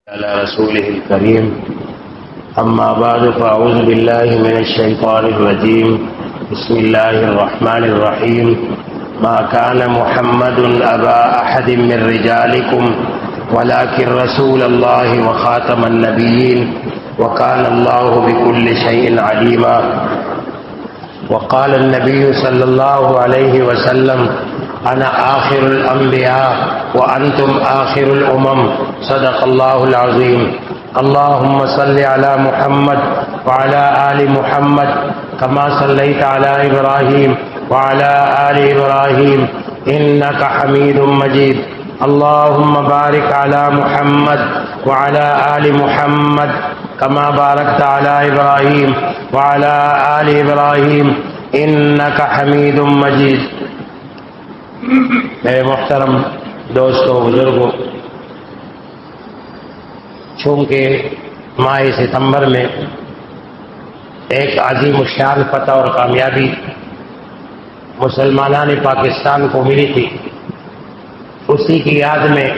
على رسوله الكريم أما بعد فأعوذ بالله من الشيطان الرجيم بسم الله الرحمن الرحيم ما كان محمد أبا أحد من رجالكم ولكن رسول الله وخاتم النبيين وكان الله بكل شيء عليما وقال النبي صلى الله عليه وسلم أنا آخر الأنبياء وأنتم آخر الأمم صدق الله العظيم اللهم صل على محمد وعلى آل محمد كما صليت على إبراهيم وعلى آل إبراهيم إنك حميد مجيد اللهم بارك على محمد وعلى آل محمد كما باركت على إبراهيم وعلى آل إبراهيم إنك حميد مجيد میرے محترم دوستوں بزرگوں، چونکہ ماہ ستمبر میں ایک عظیم الشان فتح اور کامیابی مسلمانان پاکستان کو ملی تھی، اسی کی یاد میں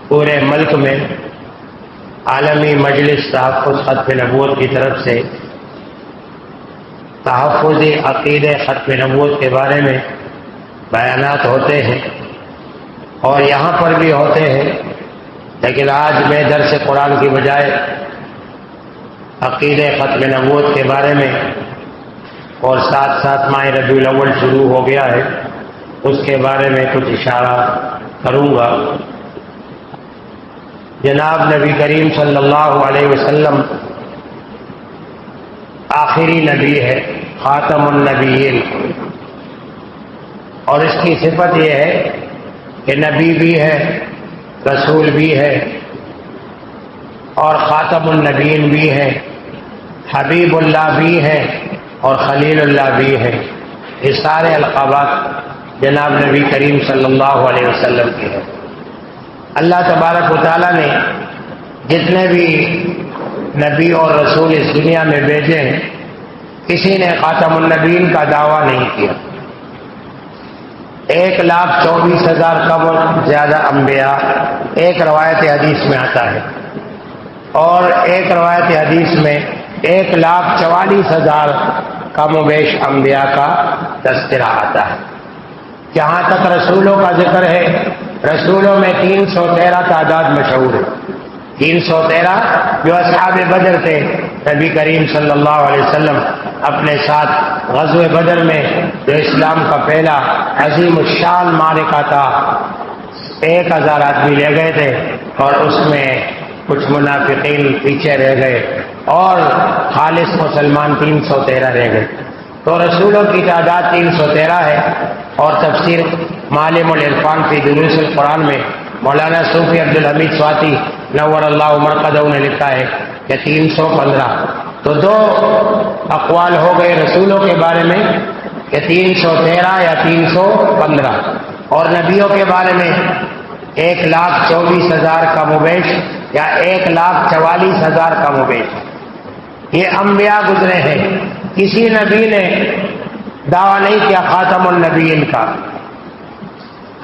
پورے ملک میں عالمی مجلس تحفظ ختم نبوت کی طرف سے تحفظ عقیدہ ختم نبوت کے بارے میں بیانات ہوتے ہیں اور یہاں پر بھی ہوتے ہیں، لیکن آج میں درس قرآن کی بجائے عقیدہ ختم نبوت کے بارے میں اور ساتھ ساتھ ماہ ربیع الاول شروع ہو گیا ہے، اس کے بارے میں کچھ اشارہ کروں گا۔ جناب نبی کریم صلی اللہ علیہ وسلم آخری نبی ہے، خاتم النبیین، اور اس کی صفت یہ ہے کہ نبی بھی ہے، رسول بھی ہے اور خاتم النبیین بھی ہے، حبیب اللہ بھی ہے اور خلیل اللہ بھی ہے۔ یہ سارے القابات جناب نبی کریم صلی اللہ علیہ وسلم کے ہیں۔ اللہ تبارک و تعالیٰ نے جتنے بھی نبی اور رسول اس دنیا میں بھیجے ہیں، کسی نے خاتم النبیین کا دعویٰ نہیں کیا۔ 1,24,000 کم زیادہ انبیاء ایک روایت حدیث میں آتا ہے، اور ایک روایت حدیث میں 1,44,000 کم و بیش انبیاء کا تذکرہ آتا ہے۔ جہاں تک رسولوں کا ذکر ہے، رسولوں میں 313 تعداد مشہور ہے۔ 313 جو اصحاب بدر تھے، نبی کریم صلی اللہ علیہ وسلم اپنے ساتھ غزوہ بدر میں جو اسلام کا پہلا عظیم الشان معرکہ تھا، 1000 آدمی لے گئے تھے اور اس میں کچھ منافقین پیچھے رہ گئے اور خالص مسلمان 313 رہ گئے۔ تو رسولوں کی تعداد 313 ہے، اور تفسیر معالم العرفان فی دروس القرآن میں مولانا صوفی عبدالحمید سواتی نور اللہ مرقدہ نے لکھا ہے کہ 315۔ تو دو اقوال ہو گئے رسولوں کے بارے میں کہ 313 یا 315، اور نبیوں کے بارے میں 1,24,000 کم و بیش یا 1,44,000 کم و بیش۔ یہ انبیاء گزرے ہیں، کسی نبی نے دعویٰ نہیں کیا خاتم النبیین کا۔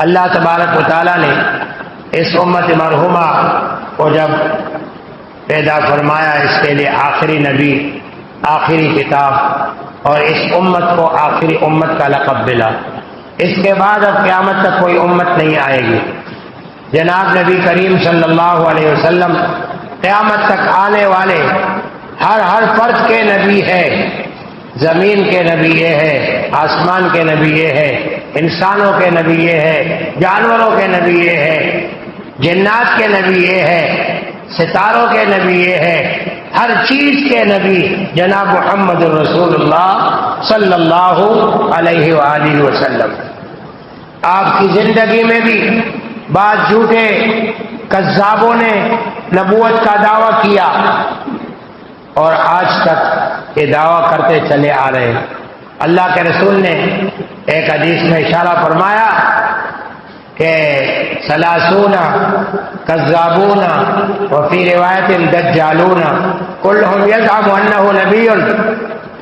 اللہ تبارک و تعالیٰ نے اس امت مرحومہ کو جب پیدا فرمایا، اس کے لیے آخری نبی، آخری کتاب، اور اس امت کو آخری امت کا لقب ملا۔ اس کے بعد اب قیامت تک کوئی امت نہیں آئے گی۔ جناب نبی کریم صلی اللہ علیہ وسلم قیامت تک آنے والے ہر فرد کے نبی ہے۔ زمین کے نبی یہ ہے، آسمان کے نبی یہ ہے، انسانوں کے نبی یہ ہے، جانوروں کے نبی یہ ہے، جنات کے نبی یہ ہے، ستاروں کے نبی یہ ہے، ہر چیز کے نبی جناب محمد رسول اللہ صلی اللہ علیہ وآلہ وسلم۔ آپ کی زندگی میں بھی بعض جھوٹے کذابوں نے نبوت کا دعویٰ کیا، اور آج تک یہ دعویٰ کرتے چلے آ رہے ہیں۔ اللہ کے رسول نے ایک حدیث میں اشارہ فرمایا کہ 30 کذابون وفی روایت دجالون کلہم یزعم انہ نبی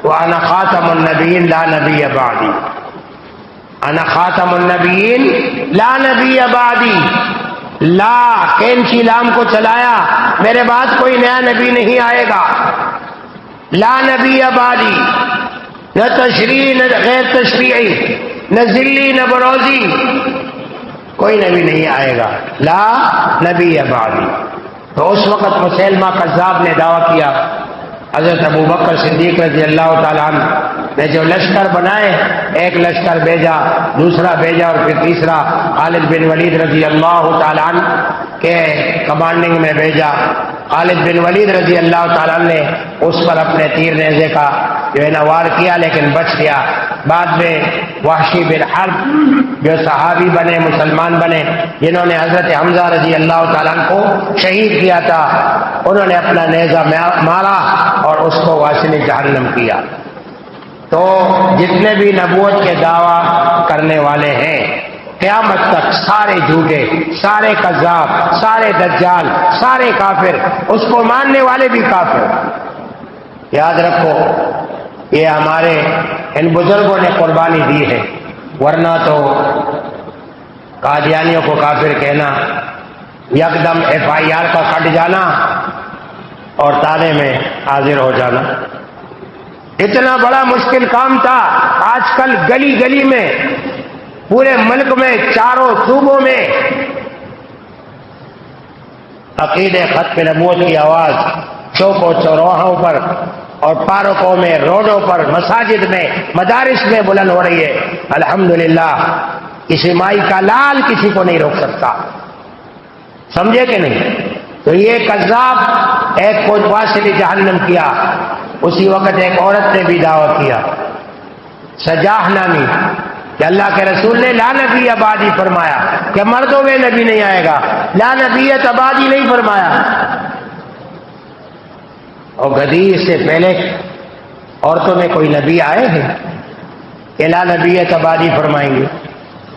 وانا خاتم النبیین لا نبی بعدی۔ انا خاتم النبیین لا نبی بعدی۔ لا کینچی لام کو چلایا، میرے بعد کوئی نیا نبی نہیں آئے گا، لا نبی بعدی، نہ تشریعی نہ غیر تشریعی، نہ ذلی نہ بروزی، کوئی نبی نہیں آئے گا، لا نبی بعدی۔ تو اس وقت مسیلمہ کذاب نے دعویٰ کیا، حضرت ابو بکر صدیق رضی اللہ تعالیٰ عنہ نے جو لشکر بنائے، ایک لشکر بھیجا، دوسرا بھیجا، اور پھر تیسرا خالد بن ولید رضی اللہ تعالیٰ عنہ کے کمانڈنگ میں بھیجا۔ خالد بن ولید رضی اللہ تعالیٰ عنہ نے اس پر اپنے تیر نیزے کا جو ہے نا وار کیا، لیکن بچ گیا۔ بعد میں وحشی بن حرب جو صحابی بنے، مسلمان بنے، جنہوں نے حضرت حمزہ رضی اللہ تعالیٰ عنہ کو شہید کیا تھا، انہوں نے اپنا نیزہ مارا اور اس کو واصل جہنم کیا۔ تو جتنے بھی نبوت کے دعویٰ کرنے والے ہیں قیامت تک سارے جھوٹے، سارے کذاب، سارے دجال، سارے کافر، اس کو ماننے والے بھی کافر۔ یاد رکھو یہ ہمارے ان بزرگوں نے قربانی دی ہے، ورنہ تو قادیانیوں کو کافر کہنا، یکدم FIR کا کٹ جانا اور تانے میں حاضر ہو جانا، اتنا بڑا مشکل کام تھا۔ آج کل گلی گلی میں، پورے ملک میں، چاروں صوبوں میں عقیدے ختم نبوت کی آواز چوکوں چوراہوں پر اور پارکوں میں، روڈوں پر، مساجد میں، مدارس میں بلند ہو رہی ہے۔ الحمدللہ کسی مائی کا لال کسی کو نہیں روک سکتا، سمجھے کہ نہیں؟ تو یہ کذاب ایک کو واصل جہنم کیا، اسی وقت ایک عورت نے بھی دعویٰ کیا، سجاح نامی، کہ اللہ کے رسول نے لا نبی بعدی فرمایا کہ مردوں میں نبی نہیں آئے گا، لا نبیت بعدی نہیں فرمایا۔ اور گدی اس سے پہلے عورتوں میں کوئی نبی آئے ہیں کہ لا نبیت بعدی فرمائیں گے؟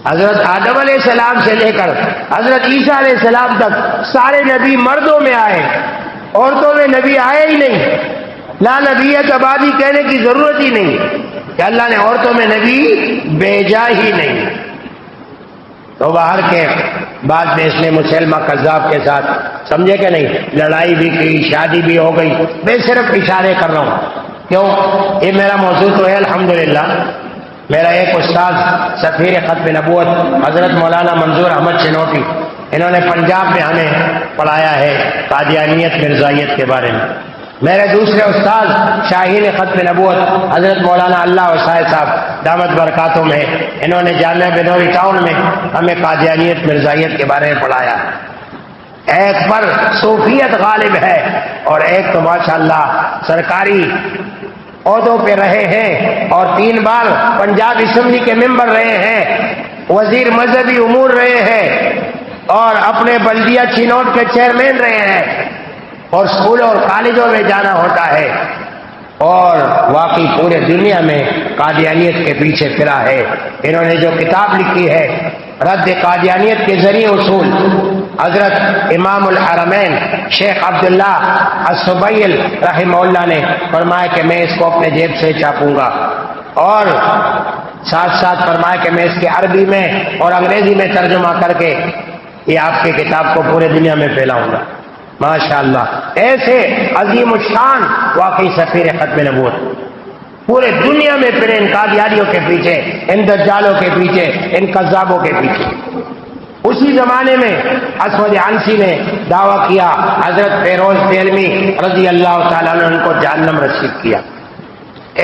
حضرت آدم علیہ السلام سے لے کر حضرت عیسیٰ علیہ السلام تک سارے نبی مردوں میں آئے، عورتوں میں نبی آئے ہی نہیں۔ لا نبیت بعدی کہنے کی ضرورت ہی نہیں کہ اللہ نے عورتوں میں نبی بھیجا ہی نہیں۔ تو باہر کے بعد میں اس نے مسلمہ کذاب کے ساتھ، سمجھے کہ نہیں، لڑائی بھی کی، شادی بھی ہو گئی۔ میں صرف اشارے کر رہا ہوں، کیوں؟ یہ میرا موضوع تو ہے الحمدللہ۔ میرا ایک استاد سفیر ختم نبوت حضرت مولانا منظور احمد چنوٹی، انہوں نے پنجاب میں ہمیں پڑھایا ہے قادیانیت مرزائیت کے بارے میں۔ میرے دوسرے استاد شاہین ختم نبوت حضرت مولانا اللہ وسائے صاحب دامت برکاتوں میں، انہوں نے جامعہ بنوری ٹاؤن میں ہمیں قادیانیت مرزائیت کے بارے میں پڑھایا۔ ایک پر صوفیت غالب ہے اور ایک تو ماشاءاللہ سرکاری عہدوں پہ رہے ہیں اور 3 بار پنجاب اسمبلی کے ممبر رہے ہیں، وزیر مذہبی امور رہے ہیں اور اپنے بلدیہ چینوٹ کے چیئرمین رہے ہیں، اور اسکولوں اور کالجوں میں جانا ہوتا ہے، اور واقعی پورے دنیا میں قادیانیت کے پیچھے پھرا ہے۔ انہوں نے جو کتاب لکھی ہے رد قادیانیت کے ذریعے اصول، حضرت امام الحرمین شیخ عبداللہ السبیل رحمہ اللہ نے فرمایا کہ میں اس کو اپنے جیب سے چھاپوں گا، اور ساتھ ساتھ فرمایا کہ میں اس کے عربی میں اور انگریزی میں ترجمہ کر کے یہ آپ کی کتاب کو پورے دنیا میں پھیلاؤں گا۔ ماشاءاللہ ایسے عظیم الشان واقعی سفیر ختم نبوت، پورے دنیا میں پھرے ان قادیانیوں کے پیچھے، ان دجالوں کے پیچھے، ان کذابوں کے پیچھے۔ اسی زمانے میں اسود عنسی نے دعویٰ کیا، حضرت فیروز دہلوی رضی اللہ تعالیٰ نے ان کو جہنم رسید کیا۔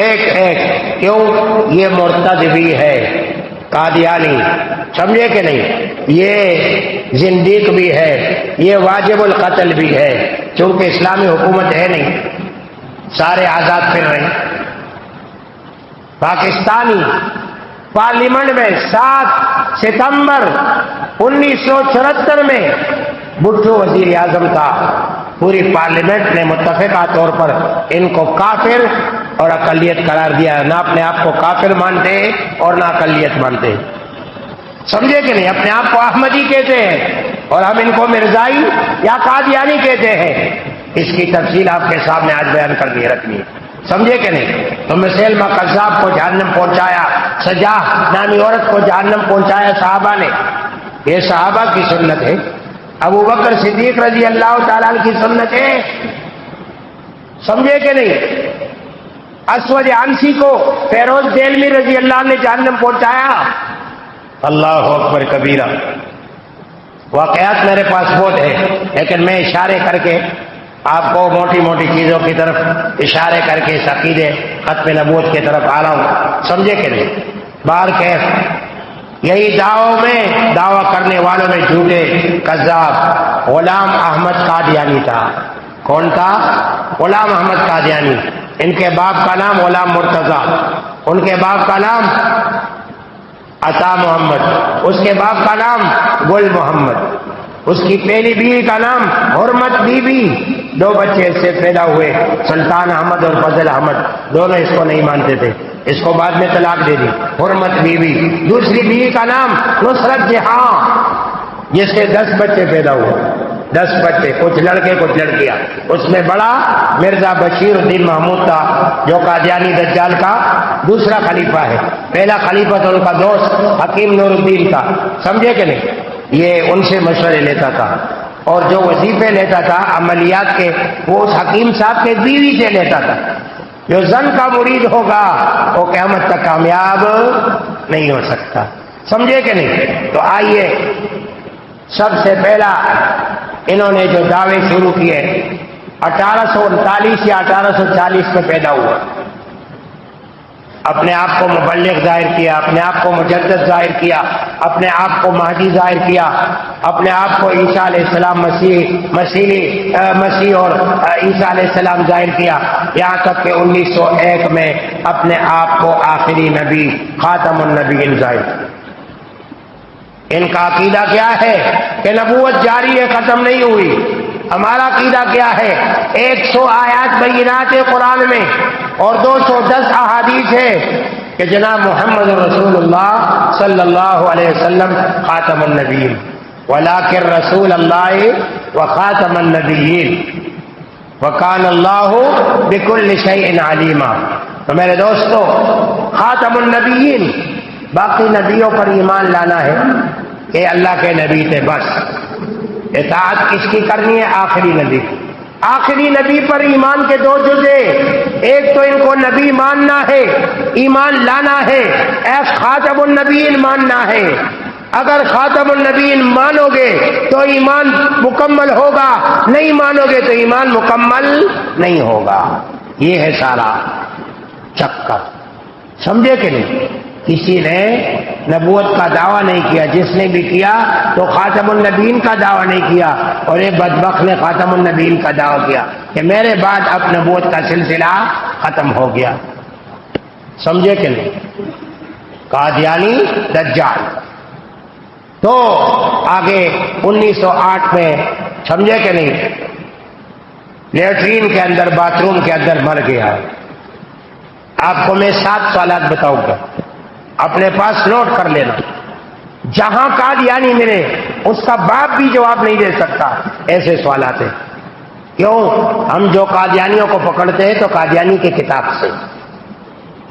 ایک ایک، کیوں؟ یہ مرتد بھی ہے قادیانی، سمجھے کہ نہیں؟ یہ زندیق بھی ہے، یہ واجب القتل بھی ہے، چونکہ اسلامی حکومت ہے نہیں، سارے آزاد پھر رہے ہیں۔ پاکستانی پارلیمنٹ میں 7 ستمبر 1974 میں بھٹو وزیر اعظم تھا، پوری پارلیمنٹ نے متفقہ طور پر ان کو کافر اور اقلیت قرار دیا، نہ اپنے آپ کو کافر مانتے اور نہ اقلیت مانتے، سمجھے کہ نہیں؟ اپنے آپ کو احمدی کہتے ہیں اور ہم ان کو مرزائی یا قادیانی کہتے ہیں۔ اس کی تفصیل آپ کے سامنے آج بیان کر دی رکھنی ہے، سمجھے کہ نہیں؟ تو مسیلمہ کذاب کو جہنم پہنچایا، سجاح نامی عورت کو جہنم پہنچایا صحابہ نے، یہ صحابہ کی سنت ہے۔ ابو بکر صدیق رضی اللہ تعالیٰ عنہ کی سنت ہے، سمجھے کہ نہیں؟ اسود عنسی کو فیروز دہلوی رضی اللہ عنہ نے جہنم پہنچایا، اللہ اکبر کبیرہ۔ واقعات میرے پاس بہت ہے، لیکن میں اشارے کر کے آپ کو موٹی موٹی چیزوں کی طرف اشارے کر کے اس عقیدے ختم نبوت کی طرف آ رہا ہوں، سمجھے کہ نہیں؟ بار کیف یہی دعویٰ کرنے والوں میں جھوٹے کذاب غلام احمد قادیانی تھا۔ کون تھا؟ غلام احمد قادیانی۔ ان کے باپ کا نام غلام مرتضیٰ، ان کے باپ کا نام عطا محمد، اس کے باپ کا نام گل محمد، اس کی پہلی بیوی کا نام حرمت بی بی۔ 2 بچے اس سے پیدا ہوئے، سلطان احمد اور فضل احمد، دونوں اس کو نہیں مانتے تھے، اس کو بعد میں طلاق دے دی، حرمت بی بی۔ دوسری بیوی کا نام نصرت جہاں، جس سے 10 بچے پیدا ہوئے، 10 بچے، کچھ لڑکے کچھ لڑکیاں۔ اس میں بڑا مرزا بشیر الدین محمود تھا، جو قادیانی دجال کا دوسرا خلیفہ ہے۔ پہلا خلیفہ تو ان کا دوست حکیم نور الدین تھا، سمجھے کہ نہیں؟ یہ ان سے مشورے لیتا تھا، اور جو وظیفے لیتا تھا عملیات کے، وہ اس حکیم صاحب کے بیوی سے لیتا تھا۔ جو زن کا مرید ہوگا وہ قیامت تک کامیاب نہیں ہو سکتا، سمجھے کہ نہیں؟ تو آئیے، سب سے پہلا انہوں نے جو دعوے شروع کیے 1839 یا 1840 میں پیدا ہوا، اپنے آپ کو مبلغ ظاہر کیا، اپنے آپ کو مجدد ظاہر کیا، اپنے آپ کو مہدی ظاہر کیا، اپنے آپ کو عیسیٰ علیہ السلام مسیح اور عیسیٰ علیہ السلام ظاہر کیا، یہاں تک کہ 1901 میں اپنے آپ کو آخری نبی خاتم النبیین ظاہر کیا۔ ان کا عقیدہ کیا ہے کہ نبوت جاری ہے، ختم نہیں ہوئی۔ ہمارا عقیدہ کیا ہے؟ 100 آیات بینات قرآن میں اور 210 احادیث ہے کہ جناب محمد رسول اللہ صلی اللہ علیہ وسلم خاتم النبیین، ولکن رسول اللہ وخاتم النبیین وکان اللہ بکل شیء علیما۔ تو میرے دوستو، خاتم النبیین، باقی نبیوں پر ایمان لانا ہے کہ اللہ کے نبی تھے، بس اطاعت کس کی کرنی ہے؟ آخری نبی کی۔ آخری نبی پر ایمان کے 2 جزء، ایک تو ان کو نبی ماننا ہے، ایمان لانا ہے، ایک خاتم النبیین ماننا ہے۔ اگر خاتم النبیین مانو گے تو ایمان مکمل ہوگا، نہیں مانو گے تو ایمان مکمل نہیں ہوگا۔ یہ ہے سارا چکر، سمجھے کہ نہیں؟ کسی نے نبوت کا دعویٰ نہیں کیا، جس نے بھی کیا تو خاتم النبیین کا دعویٰ نہیں کیا، اور یہ بدبخت نے خاتم النبیین کا دعویٰ کیا کہ میرے بعد اب نبوت کا سلسلہ ختم ہو گیا، سمجھے کہ نہیں؟ قادیانی دجال۔ تو آگے 1908 میں، سمجھے کہ نہیں، لیٹرین کے اندر، باتھ روم کے اندر مر گیا۔ آپ کو میں 7 سوالات بتاؤں گا، اپنے پاس نوٹ کر لینا۔ جہاں قادیانی ملے اس کا باپ بھی جواب نہیں دے سکتا، ایسے سوالات ہیں۔ کیوں؟ ہم جو قادیانیوں کو پکڑتے ہیں تو قادیانی کی کتاب سے۔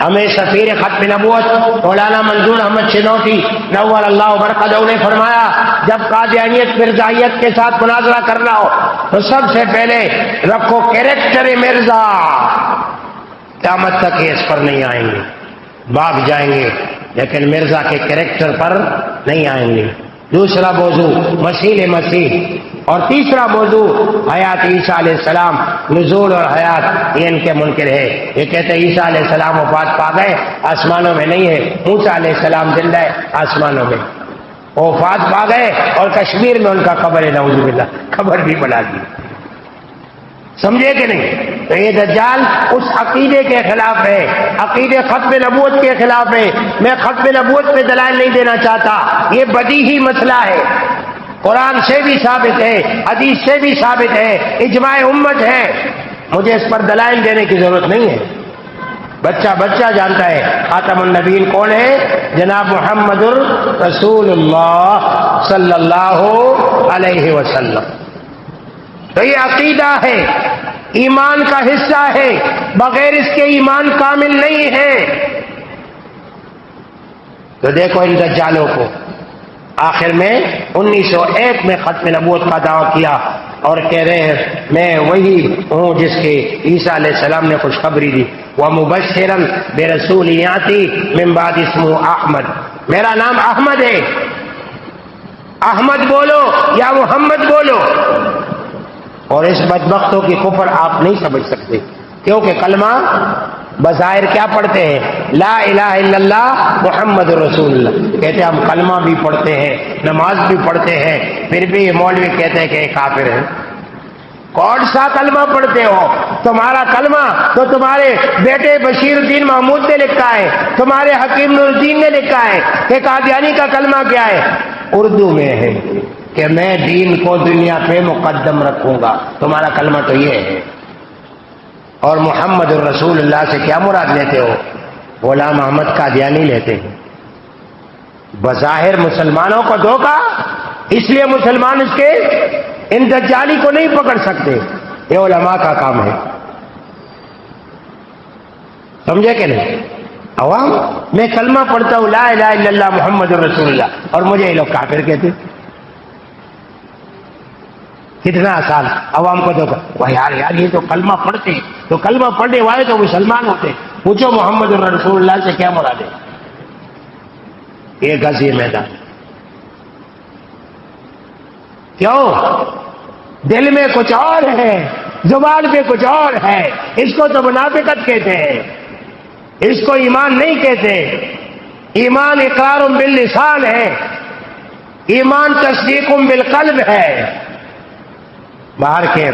ہمیں سفیر ختم نبوت مولانا منظور احمد شنوٹی نور اللہ برکتہ نے فرمایا، جب قادیانیت مرزائیت کے ساتھ مناظرہ کرنا ہو تو سب سے پہلے رکھو کیریکٹر مرزا، قیامت تک یہ اس پر نہیں آئیں گے، بھاگ جائیں گے لیکن مرزا کے کیریکٹر پر نہیں آئیں گے۔ دوسرا موضوع مسیح مسیح، اور تیسرا موضوع حیات عیسیٰ علیہ السلام، نزول اور حیات، یہ ان کے منکر ہے۔ یہ کہتے ہیں عیسیٰ علیہ السلام وفات پا گئے، آسمانوں میں نہیں ہے، موسیٰ علیہ السلام زندہ ہے آسمانوں میں، وفات پا گئے اور کشمیر میں ان کا قبر ہے، نعوذ باللہ، قبر بھی بنا دی، سمجھے کہ نہیں؟ تو یہ دجال اس عقیدے کے خلاف ہے، عقیدے ختم نبوت کے خلاف ہے۔ میں ختم نبوت پہ دلائل نہیں دینا چاہتا، یہ بدیہی مسئلہ ہے، قرآن سے بھی ثابت ہے، حدیث سے بھی ثابت ہے، اجماع امت ہے، مجھے اس پر دلائل دینے کی ضرورت نہیں ہے، بچہ جانتا ہے خاتم النبیین کون ہے، جناب محمد رسول اللہ صلی اللہ علیہ وسلم۔ تو یہ عقیدہ ہے، ایمان کا حصہ ہے، بغیر اس کے ایمان کامل نہیں ہے۔ تو دیکھو ان دجالوں کو، آخر میں 1901 میں ختم نبوت کا دعویٰ کیا اور کہہ رہے ہیں میں وہی ہوں جس کے عیسیٰ علیہ السلام نے خوشخبری دی، وَمُبَشِّرًا بِرَسُولٍ يَأْتِي مِن بَعْدِ اسْمُهُ احمد، میرا نام احمد ہے، احمد بولو یا محمد بولو۔ اور اس بدبختوں کی کفر آپ نہیں سمجھ سکتے، کیونکہ کلمہ بظاہر کیا پڑھتے ہیں؟ لا الہ الا اللہ محمد رسول اللہ، کہتے ہیں ہم کلمہ بھی پڑھتے ہیں، نماز بھی پڑھتے ہیں، پھر بھی یہ مولوی کہتے ہیں کہ یہ کافر ہے۔ کون سا کلمہ پڑھتے ہو؟ تمہارا کلمہ تو تمہارے بیٹے بشیر الدین محمود نے لکھا ہے، تمہارے حکیم نور الدین نے لکھا ہے کہ قادیانی کا کلمہ کیا ہے؟ اردو میں ہے کہ میں دین کو دنیا پہ مقدم رکھوں گا، تمہارا کلمہ تو یہ ہے۔ اور محمد الرسول اللہ سے کیا مراد لیتے ہو؟ غلام احمد قادیانی لیتے ہیں۔ بظاہر مسلمانوں کو دھوکا، اس لیے مسلمان اس کے ان دجالی کو نہیں پکڑ سکتے، یہ علماء کا کام ہے، سمجھے کہ نہیں؟ عوام میں کلمہ پڑھتا ہوں لا الہ الا اللہ محمد الرسول اللہ، اور مجھے یہ لوگ کافر کہتے، کتنا آسان عوام کو دھوکا۔ وہ یار یہ تو کلمہ پڑھتے، تو کلمہ پڑھنے والے تو مسلمان ہوتے، پوچھو محمد الرسول اللہ سے کیا مراد ہے؟ یہ گز یہ میدان، کیوں؟ دل میں کچھ اور ہے، زبان پہ کچھ اور ہے، اس کو تو منافقت کہتے ہیں، اس کو ایمان نہیں کہتے۔ ایمان اقرار باللسان ہے، ایمان تصدیق بالقلب ہے۔ باہر کے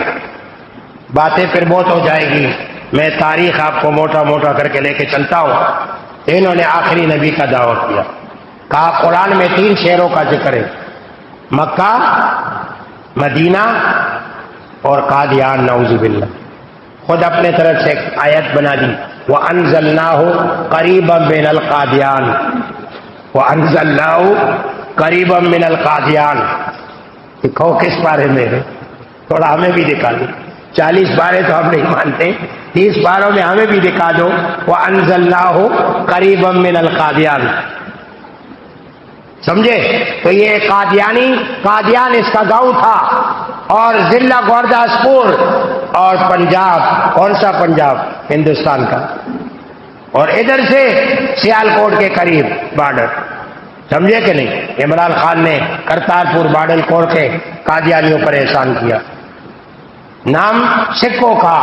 باتیں پھر بہت ہو جائے گی، میں تاریخ آپ کو موٹا موٹا کر کے لے کے چلتا ہوں۔ انہوں نے آخری نبی کا دعویٰ کیا، کہا قرآن میں 3 شہروں کا ذکر ہے، مکہ، مدینہ اور قادیان، نعوذ باللہ۔ خود اپنے طرف سے ایک آیت بنا دی، وَأَنزَلْنَاهُ قَرِيبًا مِنَ الْقَادِيَانِ، وَأَنزَلْنَاهُ قَرِيبًا مِنَ الْقَادِيَانِ۔ دکھاؤ کس بارے میں ہے، تھوڑا ہمیں بھی دکھا دو۔ 40 بارے تو ہم نہیں مانتے، 30 باروں میں ہمیں بھی دکھا دو۔ وَأَنزَلْنَاهُ قَرِيبًا مِنَ الْقَادِيَانِ، سمجھے؟ تو یہ قادیان اس کا گاؤں تھا، اور ضلع گورداسپور اور پنجاب، کون سا پنجاب؟ ہندوستان کا، اور ادھر سے سیالکوٹ کے قریب بارڈر، سمجھے کہ نہیں؟ عمران خان نے کرتارپور بارڈر کوڑ کے قادیانیوں پر احسان کیا، نام سکھوں کا،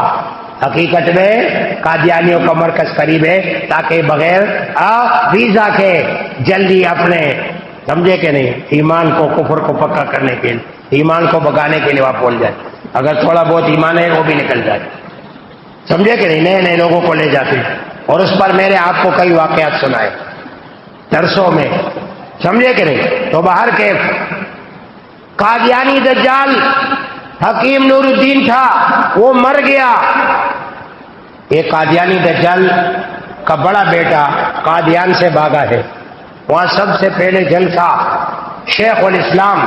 حقیقت میں قادیانیوں کا مرکز قریب ہے، تاکہ بغیر ویزا کے جلدی اپنے، سمجھے کہ نہیں، ایمان کو کفر کو پکا کرنے کے لیے، ایمان کو بگانے کے لیے وہاں پہنچ جائے، اگر تھوڑا بہت ایمان ہے وہ بھی نکل جائے، سمجھے کہ نہیں؟ نئے نئے لوگوں کو لے جاتے، اور اس پر میں نے آپ کو کئی واقعات سنائے درسوں میں، سمجھے کہ نہیں؟ تو باہر کے قادیانی دجال حکیم نور الدین تھا، وہ مر گیا۔ یہ قادیانی دجال کا بڑا بیٹا قادیان سے بھاگا ہے، وہاں سب سے پہلے جلسہ شیخ الاسلام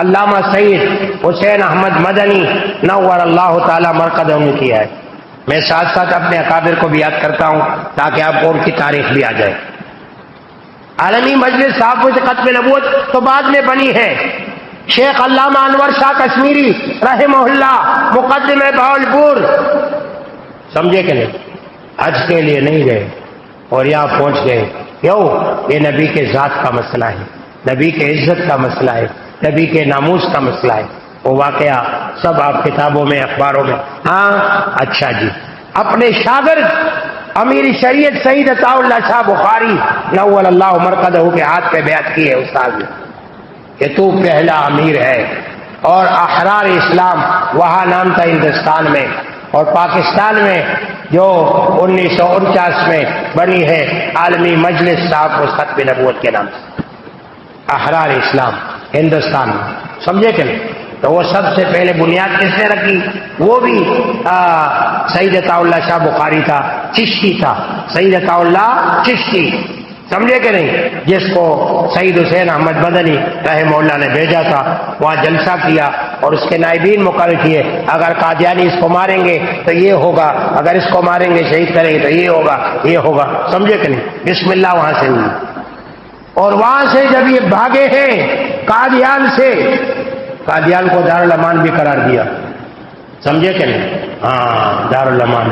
علامہ سید حسین احمد مدنی نور اللہ تعالی مرقدہ نے کیا ہے۔ میں ساتھ ساتھ اپنے اکابر کو بھی یاد کرتا ہوں تاکہ آپ کو ان کی تاریخ بھی آ جائے۔ عالمی مجلس تحفظ ختم نبوت تو بعد میں بنی ہے، شیخ علامہ انور شاہ کشمیری رحمہ اللہ مقدم بہاولپور، سمجھے کہ نہیں؟ حج کے لیے نہیں گئے اور یہاں پہنچ گئے، کیوں؟ یہ نبی کے ذات کا مسئلہ ہے، نبی کے عزت کا مسئلہ ہے، نبی کے ناموس کا مسئلہ ہے۔ وہ واقعہ سب آپ کتابوں میں، اخباروں میں۔ ہاں اچھا جی، اپنے شاگرد امیر شریعت سید عطا اللہ شاہ بخاری نور اللہ مرقدہ کے ہاتھ پہ بیعت کی ہے استاد نے کہ تو پہلا امیر ہے، اور احرار اسلام وہاں نام تھا ہندوستان میں، اور پاکستان میں جو 1949 میں بنی ہے عالمی مجلس تحفظ ختم نبوت کے نام سے، احرار اسلام ہندوستان میں، سمجھے کہ نہیں؟ تو وہ سب سے پہلے بنیاد کس نے رکھی؟ وہ بھی سید عطا اللہ شاہ بخاری تھا، چشتی تھا، سید عطا اللہ چشتی، سمجھے کہ نہیں؟ جس کو سید حسین احمد مدنی رحمہ اللہ نے بھیجا تھا، وہاں جلسہ کیا اور اس کے نائبین مقرر کیے، اگر قادیانی اس کو ماریں گے تو یہ ہوگا، اگر اس کو ماریں گے شہید کریں گے تو یہ ہوگا، یہ ہوگا، سمجھے کہ نہیں؟ بسم اللہ وہاں سے ہوئی، اور وہاں سے جب یہ بھاگے ہیں قادیان سے، قادیان کو دارالامان بھی قرار دیا، سمجھے کہ نہیں؟ ہاں دارالامان،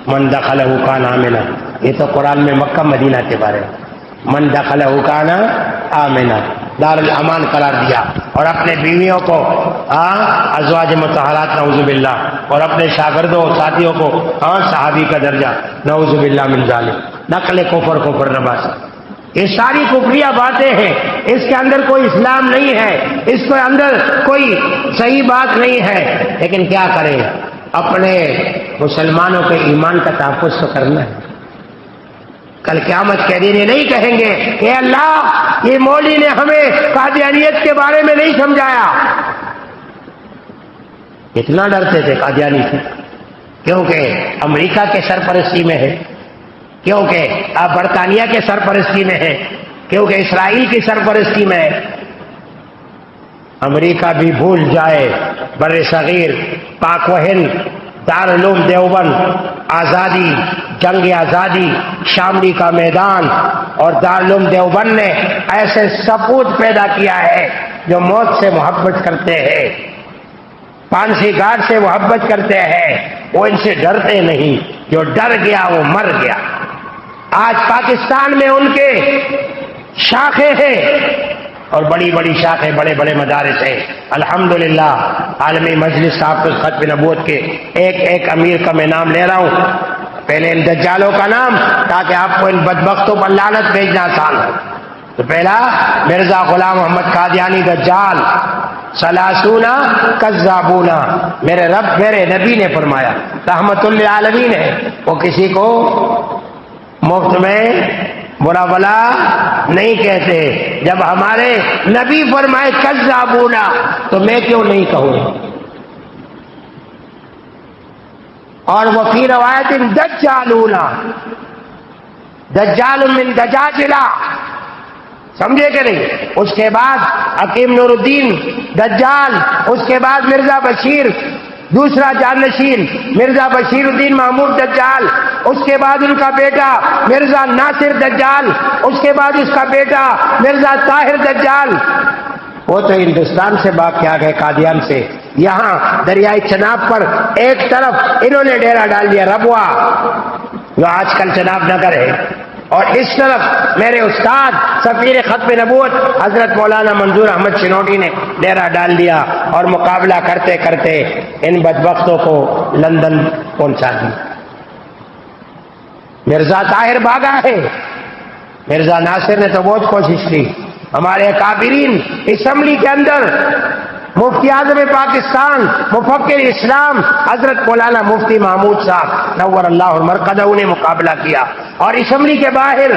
من دخلہ کان آمنا، یہ تو قرآن میں مکہ مدینہ کے بارے میں، من دخلہ کان آمنا، دارالامان قرار دیا، اور اپنے بیویوں کو ازواج مطہرات نعوذ باللہ، اور اپنے شاگردوں ساتھیوں کو صحابی کا درجہ نعوذ باللہ من ذالک، نقل کفر نباس۔ یہ ساری کفریہ باتیں ہیں، اس کے اندر کوئی اسلام نہیں ہے، اس کے اندر کوئی صحیح بات نہیں ہے، لیکن کیا کریں، اپنے مسلمانوں کے ایمان کا تحفظ تو کرنا ہے۔ کل قیامت کے دن یہ نہیں کہیں گے کہ اللہ یہ مولوی نے ہمیں قادیانیت کے بارے میں نہیں سمجھایا۔ اتنا ڈرتے تھے قادیانی سے، کیونکہ امریکہ کے سرپرستی میں ہے، کیونکہ برطانیہ کے سرپرستی میں ہے، کیونکہ اسرائیل کی سرپرستی میں ہے۔ امریکہ بھی بھول جائے بر صغیر، پاک و ہند، دارالعلوم دیوبند، آزادی، جنگ آزادی، شاملی کا میدان، اور دارالعلوم دیوبند نے ایسے سپوت پیدا کیا ہے جو موت سے محبت کرتے ہیں، پانسی گھاٹ سے محبت کرتے ہیں، وہ ان سے ڈرتے نہیں، جو ڈر گیا وہ مر گیا۔ آج پاکستان میں ان کے شاخیں ہیں، اور بڑی بڑی شاخیں، بڑے بڑے مدارس ہیں۔ الحمدللہ عالمی مجلس تحفظ ختم نبوت کے ایک ایک امیر کا میں نام لے رہا ہوں، پہلے ان دجالوں کا نام، تاکہ آپ کو ان بدبختوں پر لعنت بھیجنا آسان ہو۔ تو پہلا مرزا غلام محمد قادیانی دجال، ثلاثون کذابون، میرے رب میرے نبی نے فرمایا، رحمت للعالمین ہے، وہ کسی کو مفت میں برا بلا نہیں کہتے۔ جب ہمارے نبی فرمائے کذابون تو میں کیوں نہیں کہوں؟ اور وہ فی روایت دجالون، دجال من دجاجلہ، سمجھے کہ نہیں؟ اس کے بعد حکیم نور الدین دجال، اس کے بعد مرزا بشیر دوسرا جانشین، مرزا بشیر الدین محمود دجال، اس کے بعد ان کا بیٹا مرزا ناصر دجال، اس کے بعد اس کا بیٹا مرزا طاہر دجال۔ وہ تو ہندوستان سے بھاگ کے آ گئے قادیان سے، یہاں دریائے چناب پر ایک طرف انہوں نے ڈیرا ڈال دیا ربوا، جو آج کل چناب نگر ہے، اور اس طرف میرے استاد سفیر ختم نبوت حضرت مولانا منظور احمد چنوٹی نے ڈیرا ڈال دیا، اور مقابلہ کرتے کرتے ان بدبختوں کو لندن پہنچا دیا۔ مرزا طاہر بھاگا ہے، مرزا ناصر نے تو بہت کوشش کی۔ ہمارے کابرین اسمبلی کے اندر مفتی اعظم پاکستان، مفکر اسلام حضرت مولانا مفتی محمود صاحب نور اللہ مرقدہ نے مقابلہ کیا، اور اسمبلی کے باہر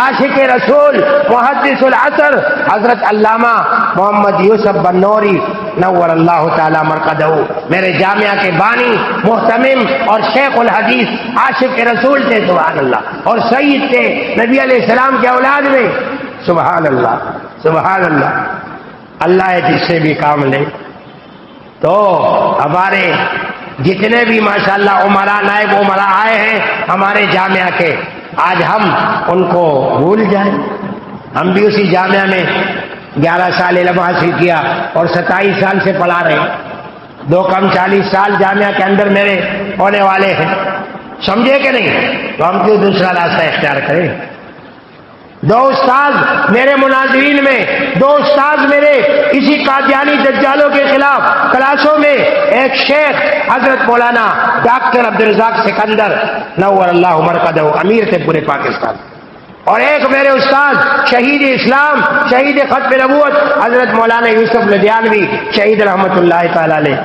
عاشق رسول محدث العصر حضرت علامہ محمد یوسف بنوری نور اللہ تعالی مرقدہ، میرے جامعہ کے بانی، محتمم اور شیخ الحدیث عاشق رسول تھے، سبحان اللہ، اور سید تھے نبی علیہ السلام کے اولاد میں، سبحان اللہ سبحان اللہ۔ اللہ ہے جس سے بھی کام لے۔ تو ہمارے جتنے بھی ماشاءاللہ عمرا نائب عمرا آئے ہیں ہمارے جامعہ کے، آج ہم ان کو بھول جائیں؟ ہم بھی اسی جامعہ میں 11 سال علم حاصل کیا اور 27 سال سے پڑھا رہے ہیں، 2 کم 40 سال جامعہ کے اندر میرے ہونے والے ہیں، سمجھے کہ نہیں؟ تو ہم کیوں دوسرا راستہ اختیار کریں؟ 2 استاد میرے مناظرین میں، 2 استاد میرے اسی قادیانی دجالوں کے خلاف کلاسوں میں، ایک شیخ حضرت مولانا ڈاکٹر عبدالرزاق سکندر نور اللہ مرقدہ امیر تھے پورے پاکستان، اور ایک میرے استاد شہید اسلام، شہید ختم نبوت حضرت مولانا یوسف لدھیانوی شہید رحمت اللہ تعالی علیہ۔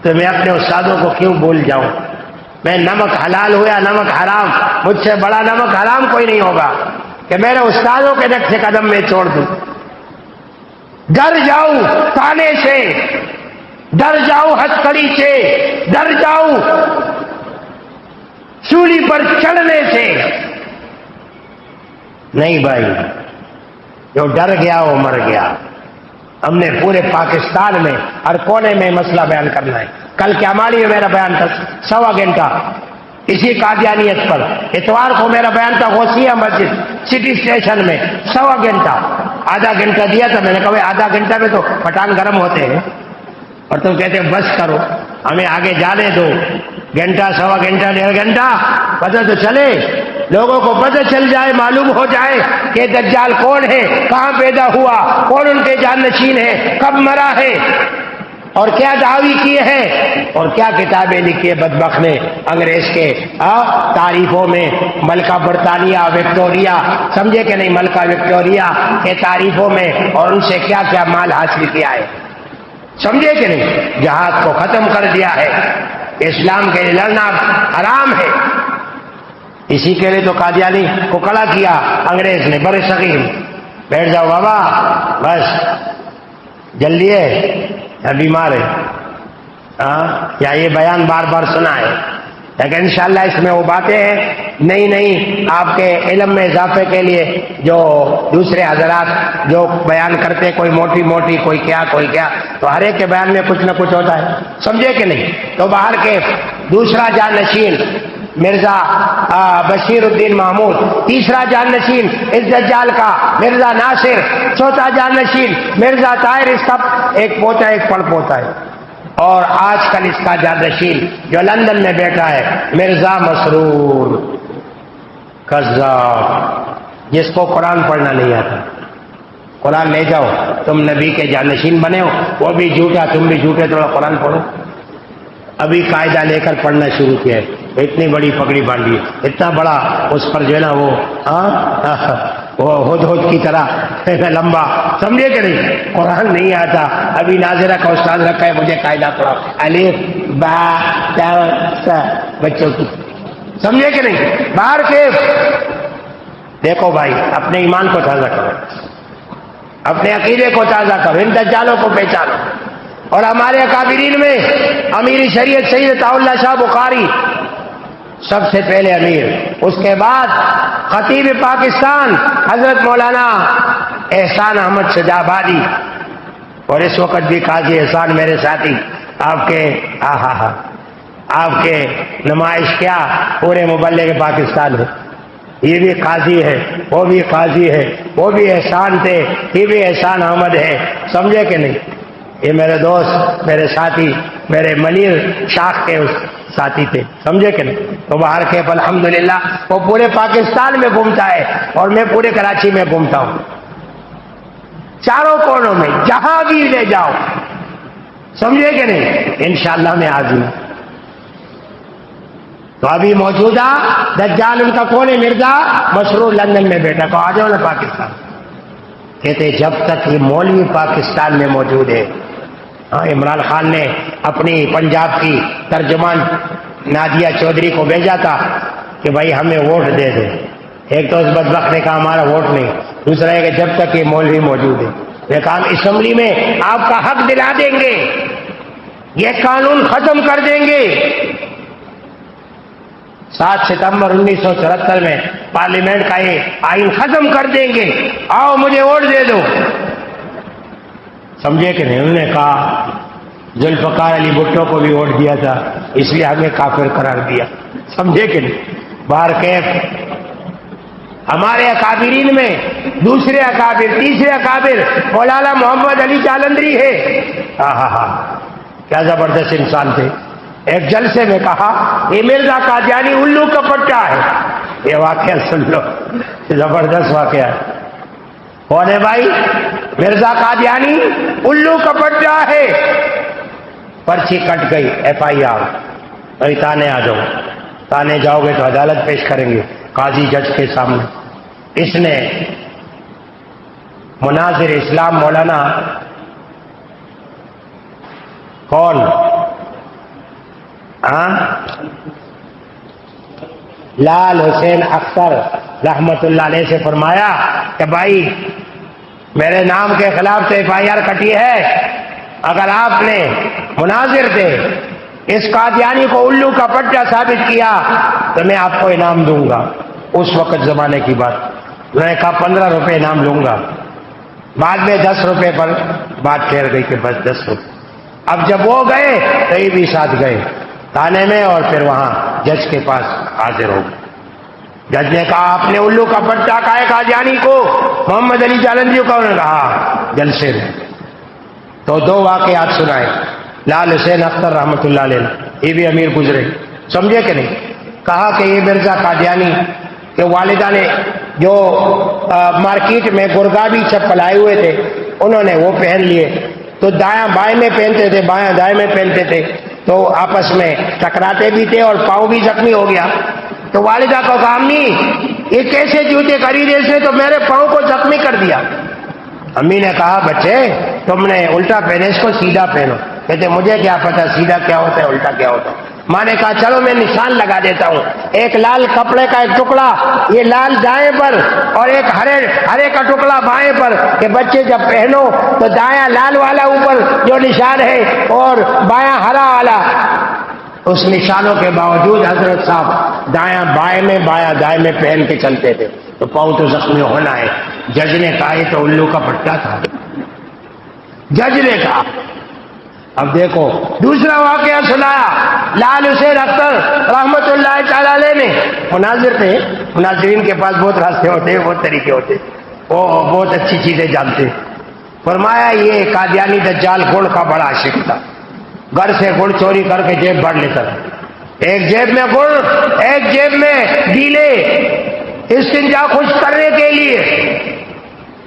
تو میں اپنے استادوں کو کیوں بھول جاؤں؟ میں نمک حلال ہو یا نمک حرام، مجھ سے بڑا نمک حرام کوئی نہیں ہوگا کہ میرے استادوں کے نقش قدم میں چھوڑ دوں۔ ڈر جاؤں تانے سے، ڈر جاؤں ہتھکڑی سے، ڈر جاؤں سولی پر چڑھنے سے، نہیں بھائی، جو ڈر گیا وہ مر گیا۔ ہم نے پورے پاکستان میں ہر کونے میں مسئلہ بیان کرنا ہے۔ کل کیا مالی ہے میرا بیان تھا 1.25 گھنٹہ، اسی قادیانیت پر اتوار کو میرا بیان تھا غوثیہ مسجد سٹی اسٹیشن میں، 1.25 گھنٹہ، آدھا گھنٹہ دیا تھا میں نے کہا بھائی آدھا گھنٹہ میں تو پٹھان گرم ہوتے ہیں اور تم کہتے ہیں بس کرو، ہمیں آگے جانے دو، گھنٹہ، 1.25 گھنٹہ، 1.5 گھنٹہ، پتہ تو چلے، لوگوں کو پتہ چل جائے، معلوم ہو جائے کہ دجال کون ہے، کہاں پیدا ہوا، کون ان کے جانشین ہے، کب مرا ہے اور کیا دعوی کیے ہیں اور کیا کتابیں لکھی ہے بدبخت نے انگریز کے تعریفوں میں، ملکہ برطانیہ وکٹوریہ، سمجھے کہ نہیں، ملکہ وکٹوریہ کے تعریفوں میں، اور ان سے کیا کیا مال حاصل کیا ہے، سمجھے کہ نہیں، جہاد کو ختم کر دیا ہے، اسلام کے لیے لڑنا حرام ہے، اسی کے لیے تو قادیانی کو کھڑا کیا انگریز نے بر صغیر، بیٹھ جاؤ بابا بس، جلدی ہے یا بیمار ہے، یا یہ بیان بار بار سنا ہے، لیکن انشاءاللہ اس میں وہ باتیں ہیں نہیں آپ کے علم میں اضافے کے لیے جو دوسرے حضرات جو بیان کرتے، کوئی موٹی موٹی، کوئی کیا تو ہر ایک کے بیان میں کچھ نہ کچھ ہوتا ہے، سمجھے کہ نہیں، تو باہر کے دوسرا جانشین مرزا بشیر الدین محمود، تیسرا جانشین اس دجال کا مرزا ناصر، چوتھا جانشین مرزا طاہر، اس کا ایک پوتا ایک پڑ پوتا ہے، اور آج کل اس کا جانشین جو لندن میں بیٹھا ہے مرزا مسرور کذاب، جس کو قرآن پڑھنا نہیں آتا، قرآن لے جاؤ، تم نبی کے جانشین بنے ہو، وہ بھی جھوٹا تم بھی جھوٹے، تھوڑا قرآن پڑھو، ابھی قاعدہ لے کر پڑھنا شروع کیا ہے، اتنی بڑی پگڑی باندھی، اتنا بڑا اس پر جو ہے نا وہ ہد کی طرح لمبا، سمجھے کہ نہیں، قرآن نہیں آتا، ابھی ناظرہ کا استاد رکھا ہے مجھے قاعدہ پڑھا، الف با تا سا، بچوں کی، سمجھے کہ نہیں، باہر کے دیکھو بھائی، اپنے ایمان کو تازہ کرو، اپنے عقیدے کو تازہ کرو، ان دجالوں کو پہچانو، اور ہمارے اکابرین میں امیر شریعت سید عطا اللہ شاہ بخاری سب سے پہلے امیر، اس کے بعد خطیب پاکستان حضرت مولانا احسان احمد شجابادی، اور اس وقت بھی قاضی احسان میرے ساتھی، آپ کے نمائش کیا پورے مبلغ پاکستان ہے، یہ بھی قاضی ہے، وہ بھی قاضی ہے، وہ بھی احسان تھے، یہ بھی احسان احمد ہے، سمجھے کہ نہیں، یہ میرے دوست، میرے ساتھی، میرے منیر شاخ کے ساتھی تھے، سمجھے کہ نہیں، تو باہر کے الحمدللہ وہ پورے پاکستان میں گھومتا ہے اور میں پورے کراچی میں گھومتا ہوں، چاروں کونوں میں جہاں بھی لے جاؤ، سمجھے کہ نہیں، انشاءاللہ میں حاضر ہوں۔ تو ابھی موجودہ دجال ان کا کون ہے، مرزا مسرور لندن میں بیٹھا، کو آ جاؤ نا پاکستان، کہتے جب تک یہ مولوی پاکستان میں موجود ہے، عمران خان نے اپنی پنجاب کی ترجمان نادیہ چودھری کو بھیجا تھا کہ بھائی ہمیں ووٹ دے دے، ایک تو اس بدبخت نے کہا ہمارا ووٹ نہیں، دوسرا ہے کہ جب تک یہ مولوی موجود ہے، میں کہا ہم اسمبلی میں آپ کا حق دلا دیں گے، یہ قانون ختم کر دیں گے، 7 ستمبر 1974 میں پارلیمنٹ کا یہ آئین ختم کر دیں گے، آؤ مجھے ووٹ دے دو، سمجھے کہ نہیں، انہوں نے کہا ذوالفقار علی بھٹو کو بھی ووٹ دیا تھا، اس لیے ہمیں کافر قرار دیا، سمجھے کہ نہیں، باہر کیف ہمارے اکابرین میں دوسرے اکابر، تیسرے اکابر مولانا محمد علی جالندری ہے، کیا زبردست انسان تھے، ایک جلسے میں کہا یہ مرزا قادیانی الو کا پٹا ہے، یہ واقعہ سن لو، زبردست واقعہ ہے، کون ہے بھائی، مرزا قادیانی الو کا پٹا ہے، پرچی کٹ گئی، FIR، بھائی تانے آ جاؤ، تانے جاؤ گے تو عدالت پیش کریں گے قاضی جج کے سامنے، اس نے مناظر اسلام مولانا کون لال حسین اختر رحمت اللہ علیہ سے فرمایا کہ بھائی میرے نام کے خلاف تو FIR کٹی ہے، اگر آپ نے مناظر تھے اس قادیانی کو الو کا پٹا ثابت کیا تو میں آپ کو انعام دوں گا، اس وقت زمانے کی بات، میں نے کہا 15 روپے انعام لوں گا، بعد میں 10 روپے پر بات ٹھہر گئی کہ بس 10 روپے، اب جب وہ گئے تو یہ بھی ساتھ گئے، تانے میں، اور پھر وہاں جج کے پاس حاضر ہو گئے۔ جج نے کہا آپ نے الو کا پٹا کہا ہے قادیانی کو، محمد علی جالندھی کو؟ انہوں نے کہا جلسے میں۔ تو دو واقعات سنائے لال حسین اختر رحمۃ اللہ علیہ، یہ بھی امیر گزرے، سمجھے کہ نہیں؟ کہا کہ یہ مرزا قادیانی کے والدہ نے جو مارکیٹ میں گرگابی چپل آئے ہوئے تھے انہوں نے وہ پہن لیے، تو دایاں بائیں میں پہنتے تھے، بایاں دائیں میں پہنتے تھے، تو آپس میں ٹکراتے بھی تھے اور پاؤں بھی زخمی ہو گیا۔ تو والدہ کو کہا امی یہ کیسے جوتے خریدے سے؟ تو میرے پاؤں کو زخمی کر دیا۔ امی نے کہا بچے تم نے الٹا پہنے، اس کو سیدھا پہنو۔ کہتے مجھے کیا پتا سیدھا کیا ہوتا ہے الٹا کیا ہوتا ہے۔ ماں نے کہا چلو میں نشان لگا دیتا ہوں، ایک لال کپڑے کا ایک ٹکڑا یہ لال دائیں پر اور ایک ہرے کا ٹکڑا بائیں پر، کہ بچے جب پہنو تو دایاں لال والا اوپر جو نشان ہے اور بایاں ہرا والا۔ اس نشانوں کے باوجود حضرت صاحب دایاں بائیں میں بایاں دائیں میں پہن کے چلتے تھے، تو پاؤں تو زخمی ہونا ہے۔ جج نے کہا یہ تو الو کا پٹا تھا، جج نے کہا۔ اب دیکھو دوسرا واقعہ سنایا لال حسین اختر رحمت اللہ تعالی علیہ نے۔ مناظر تھے، مناظرین کے پاس بہت راستے ہوتے ہیں، بہت طریقے ہوتے ہیں، وہ بہت اچھی چیزیں جانتے۔ فرمایا یہ قادیانی دجال گڑ کا بڑا عاشق تھا، گھر سے گڑ چوری کر کے جیب بھر لیتا تھا، ایک جیب میں گڑ ایک جیب میں ڈیلے، استنجا خوش کرنے کے لیے۔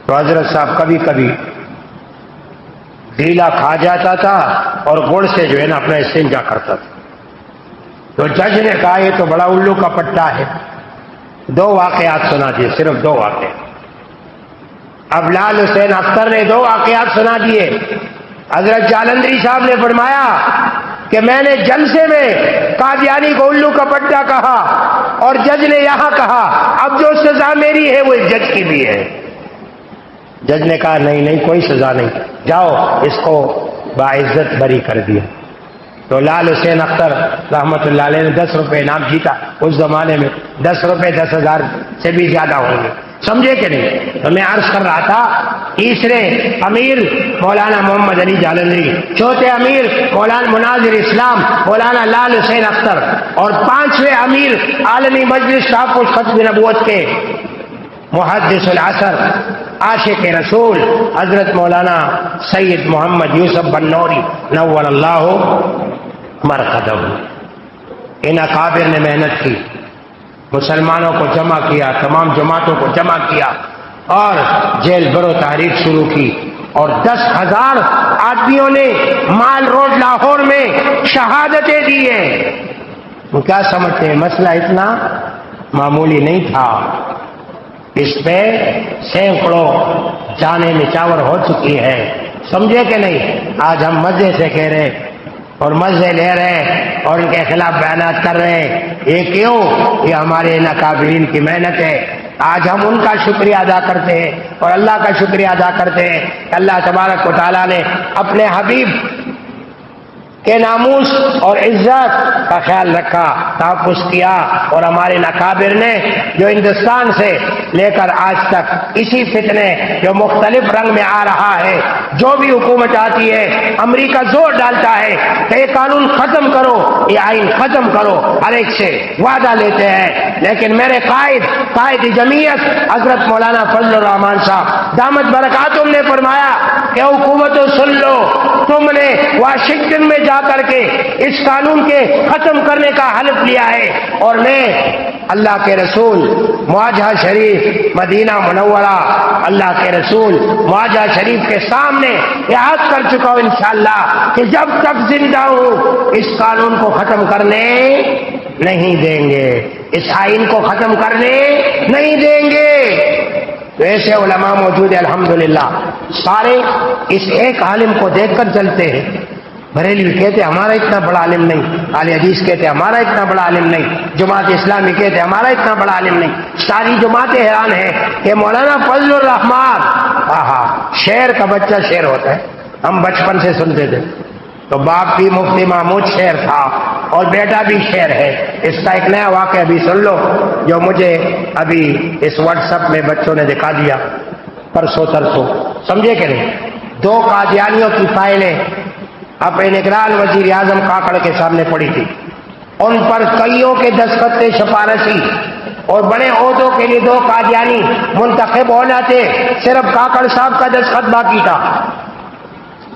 تو حضرت صاحب کبھی کبھی ڈھیلا کھا جاتا تھا اور گڑ سے جو ہے نا اپنا استنجا کرتا تھا۔ تو جج نے کہا یہ تو بڑا الو کا پٹا ہے۔ دو واقعات سنا دیے، صرف دو واقعات۔ اب لال حسین اختر نے دو واقعات سنا دیے۔ حضرت جالندری صاحب نے فرمایا کہ میں نے جلسے میں قادیانی کو الو کا پٹا کہا اور جج نے یہاں کہا، اب جو سزا میری ہے وہ جج کی بھی ہے۔ جج نے کہا نہیں نہیں کوئی سزا نہیں، جاؤ اس کو باعزت بری کر دیا۔ تو لال حسین اختر رحمت اللہ علیہ نے 10 روپے انعام جیتا۔ اس زمانے میں 10 روپے 10,000 سے بھی زیادہ ہوں گے، سمجھے کہ نہیں؟ تو میں عرض کر رہا تھا تیسرے امیر مولانا محمد علی جالندری، چوتھے امیر مولانا مناظر اسلام مولانا لال حسین اختر، اور پانچویں امیر عالمی مجلس تحفظ ختم نبوت کے محدث العصر عاشق رسول حضرت مولانا سید محمد یوسف بن نوری نور اللہ مرقدہ۔ ان اکابر نے محنت کی، مسلمانوں کو جمع کیا، تمام جماعتوں کو جمع کیا اور جیل برو تحریک شروع کی، اور 10,000 آدمیوں نے مال روڈ لاہور میں شہادتیں دی ہیں۔ وہ کیا سمجھتے ہیں مسئلہ اتنا معمولی نہیں تھا، اس پہ سینکڑوں جانیں نچاور ہو چکی ہیں، سمجھے کہ نہیں؟ آج ہم مزے سے کہہ رہے اور مزے لے رہے اور ان کے خلاف بیانات کر رہے ہیں، یہ کیوں؟ یہ ہمارے ان اکابرین کی محنت ہے۔ آج ہم ان کا شکریہ ادا کرتے ہیں اور اللہ کا شکریہ ادا کرتے ہیں کہ اللہ تبارک و تعالیٰ نے اپنے حبیب کے ناموس اور عزت کا خیال رکھا، تحفظ کیا، اور ہمارے اکابر نے جو ہندوستان سے لے کر آج تک اسی فتنے جو مختلف رنگ میں آ رہا ہے، جو بھی حکومت آتی ہے امریکہ زور ڈالتا ہے کہ یہ قانون ختم کرو، یہ آئین ختم کرو، ہر ایک سے وعدہ لیتے ہیں، لیکن میرے قائد جمعیت حضرت مولانا فضل الرحمان صاحب دامت برکاتہم نے فرمایا کہ حکومتوں سن لو، تم نے واشنگٹن میں جا کر کے اس قانون کے ختم کرنے کا حلف لیا ہے، اور میں اللہ کے رسول معاہدہ شریف مدینہ منورہ اللہ کے رسول معاہدہ شریف کے سامنے عہد کر چکا ہوں انشاءاللہ کہ جب تک زندہ ہوں اس قانون کو ختم کرنے نہیں دیں گے، اس آئین کو ختم کرنے نہیں دیں گے۔ تو ایسے علماء موجود ہیں الحمدللہ، سارے اس ایک عالم کو دیکھ کر چلتے ہیں۔ بریلوی کہتے ہمارا اتنا بڑا عالم نہیں، اہل حدیث کہتے ہمارا اتنا بڑا عالم نہیں، جماعت اسلامی کہتے ہمارا اتنا بڑا عالم نہیں، ساری جماعتیں حیران ہیں کہ مولانا فضل الرحمان، شعر کا بچہ شعر ہوتا ہے، ہم بچپن سے سنتے تھے، تو باپ بھی مفتی محمود شعر تھا اور بیٹا بھی شعر ہے۔ اس کا ایک نیا واقعہ بھی سن لو جو مجھے ابھی اس واٹس ایپ میں بچوں نے دکھا دیا پرسوں ترسوں، سمجھے کہ نہیں؟ 2 قادیانیوں کی فائلیں اپنے نگران وزیر اعظم کاکڑ کے سامنے پڑی تھی، ان پر کئیوں کے دستخط تھے سفارشی، اور بڑے عہدوں کے لیے 2 قادیانی منتخب ہونا تھے، صرف کاکڑ صاحب کا دستخط باقی تھا۔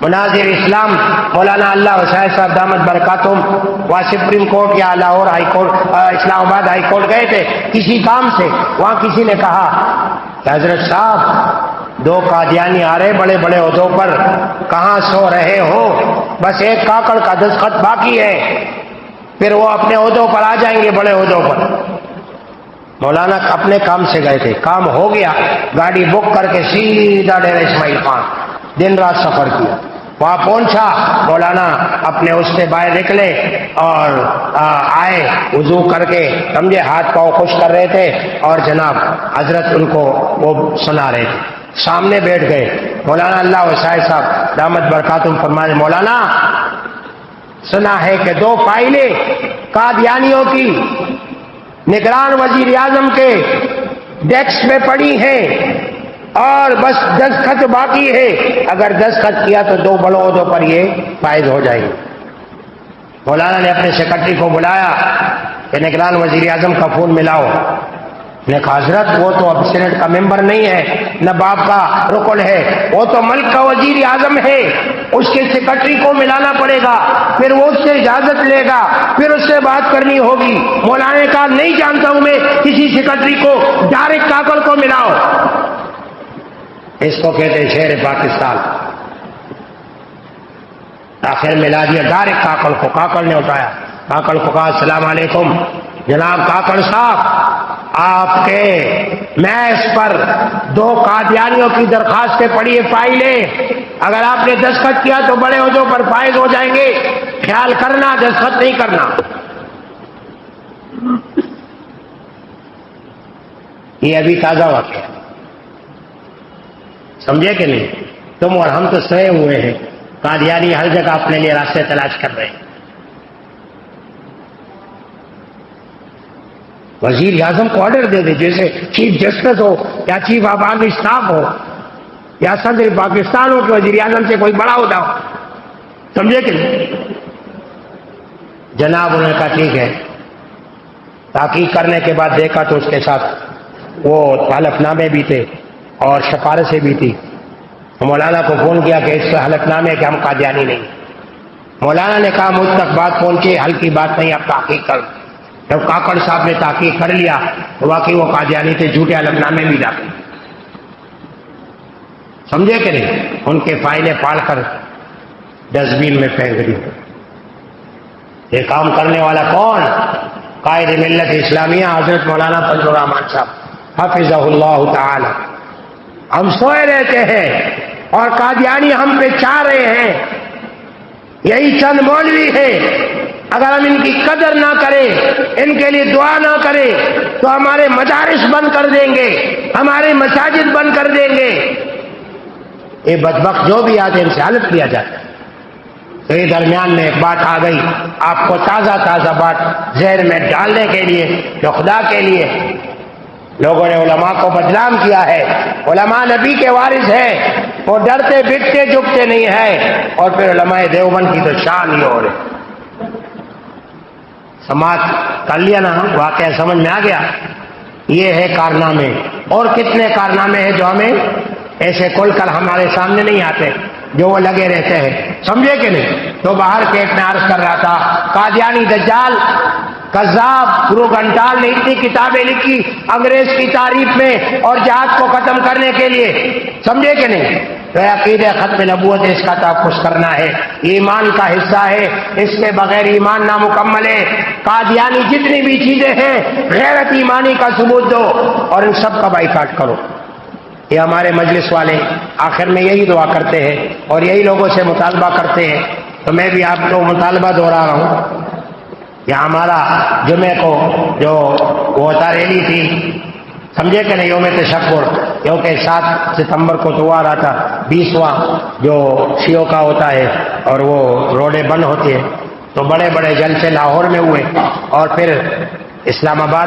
مناظر اسلام مولانا اللہ وسائل صاحب دامت برکاتہم وہاں سپریم کورٹ یا لاہور ہائی کورٹ اسلام آباد ہائی کورٹ گئے تھے کسی کام سے، وہاں کسی نے کہا کہ حضرت صاحب 2 قادیانی آ رہے بڑے بڑے عہدوں پر، کہاں سو رہے ہو، بس ایک کاکڑ کا دستخط باقی ہے، پھر وہ اپنے عہدوں پر آ جائیں گے، بڑے عہدوں پر۔ مولانا اپنے کام سے گئے تھے، کام ہو گیا، گاڑی بک کر کے سیدھا ڈیرہ اسماعیل خان دن رات سفر کیا، وہاں پہنچا، مولانا اپنے اس سے باہر نکلے اور آئے وضو کر کے، سمجھے ہاتھ پاؤں خوش کر رہے تھے، اور جناب حضرت ان کو وہ سنا رہے تھے، سامنے بیٹھ گئے۔ مولانا اللہ وسائل صاحب دامت برکاتہم فرمائے، مولانا سنا ہے کہ 2 فائلیں قادیانیوں کی نگران وزیر اعظم کے ڈیسک میں پڑی ہیں، اور بس دستخط باقی ہے، اگر دستخط کیا تو 2 بڑوں عہدوں پر یہ فائز ہو جائے گی۔ مولانا نے اپنے سیکرٹری کو بلایا کہ نگران وزیر اعظم کا فون ملاؤ۔ نے کہا حضرت وہ تو اب سینٹ کا ممبر نہیں ہے، نہ باپ کا رکن ہے، وہ تو ملک کا وزیر اعظم ہے، اس کے سیکرٹری کو ملانا پڑے گا، پھر وہ اس سے اجازت لے گا، پھر اس سے بات کرنی ہوگی۔ مولانا نے کہا نہیں جانتا ہوں میں کسی سیکرٹری کو، ڈائریکٹ کاکڑ کو ملاؤ۔ اس کو کہتے ہیں شیر پاکستان۔ آخر ملا دیا ڈائریکٹ کاکڑ کو، کاکڑ نے اٹھایا، کاکڑ کو کہا السلام علیکم جناب کاکڑ صاحب، آپ کے میز پر 2 قادیانیوں کی درخواستیں پڑی ہے فائلیں، اگر آپ نے دستخط کیا تو بڑے عہدوں پر فائز ہو جائیں گے، خیال کرنا دستخط نہیں کرنا۔ یہ ابھی تازہ واقعہ، سمجھے کہ نہیں؟ تم اور ہم تو سوئے ہوئے ہیں، قادیانی ہر جگہ اپنے لیے راستے تلاش کر رہے ہیں۔ وزیر اعظم کو آرڈر دے دے، جیسے چیف جسٹس ہو یا چیف آف آرمی اسٹاف ہو یا صدر پاکستان ہو کہ وزیر اعظم سے کوئی بڑا عہدہ ہو، سمجھے کہ نہیں؟ جناب انہوں نے کہا ٹھیک ہے، تحقیق کرنے کے بعد دیکھا تو اس کے ساتھ وہ حلف نامے بھی تھے اور سفارشیں بھی تھی۔ مولانا کو فون کیا کہ اس سے حلف نامے کہ ہم قادیانی نہیں۔ مولانا نے کہا مجھ تک بات پہنچی، حل کی بات نہیں، اب تحقیق کر۔ جب کاکڑ صاحب نے تحقیق کر لیا تو واقعی وہ قادیانی تھے، جھوٹے حلف نامے بھی ڈالے، سمجھے کہ نہیں؟ ان کے فائلیں پاڑ کر ڈسٹ بین میں پھینک دی۔ یہ کام کرنے والا کون؟ قائد ملت اسلامیہ حضرت مولانا فضل الرحمان صاحب حفظہ اللہ تعالی۔ ہم سوئے رہتے ہیں اور قادیانی ہم پہ چاہ رہے ہیں، یہی چند مولوی ہیں، اگر ہم ان کی قدر نہ کریں، ان کے لیے دعا نہ کریں تو ہمارے مدارس بند کر دیں گے، ہمارے مساجد بند کر دیں گے۔ یہ بدبخت جو بھی آتے ان سے حلف لیا جاتا ہے۔ تو یہ درمیان میں ایک بات آ گئی آپ کو تازہ تازہ بات ذہن میں ڈالنے کے لیے، جو خدا کے لیے لوگوں نے علماء کو بدنام کیا ہے۔ علماء نبی کے وارث ہیں، وہ ڈرتے بکتے جھکتے نہیں ہیں، اور پھر علماء دیوبند کی تو شان ہی ہو رہی۔ سماعت کر لیا نا، واقعہ سمجھ میں آ گیا۔ یہ ہے کارنامے، اور کتنے کارنامے ہیں جو ہمیں ایسے کھل کر ہمارے سامنے نہیں آتے، جو وہ لگے رہتے ہیں، سمجھے کہ نہیں؟ تو باہر کے ایک میں عرض کر رہا تھا، قادیانی دجال کذاب گرو گھنٹال نے اتنی کتابیں لکھی انگریز کی تعریف میں اور جہاد کو ختم کرنے کے لیے، سمجھے کہ نہیں؟ تو عقیدہ ختم نبوت اس کا تحفظ کرنا ہے، ایمان کا حصہ ہے، اس کے بغیر ایمان نامکمل ہے۔ قادیانی جتنی بھی چیزیں ہیں غیرت ایمانی کا ثبوت دو اور ان سب کا بائیکاٹ کرو۔ یہ ہمارے مجلس والے آخر میں یہی دعا کرتے ہیں اور یہی لوگوں سے مطالبہ کرتے ہیں، تو میں بھی آپ کو مطالبہ دوہرا رہا ہوں۔ یہاں ہمارا جمعے کو جو وہ ریلی تھی، سمجھے کہ نہیں، یوم تشکر، کیونکہ 7 ستمبر کو تو آ رہا تھا 20واں جو شیعوں کا ہوتا ہے اور وہ روڈیں بند ہوتی ہیں، تو بڑے بڑے جلسے لاہور میں ہوئے اور پھر اسلام آباد،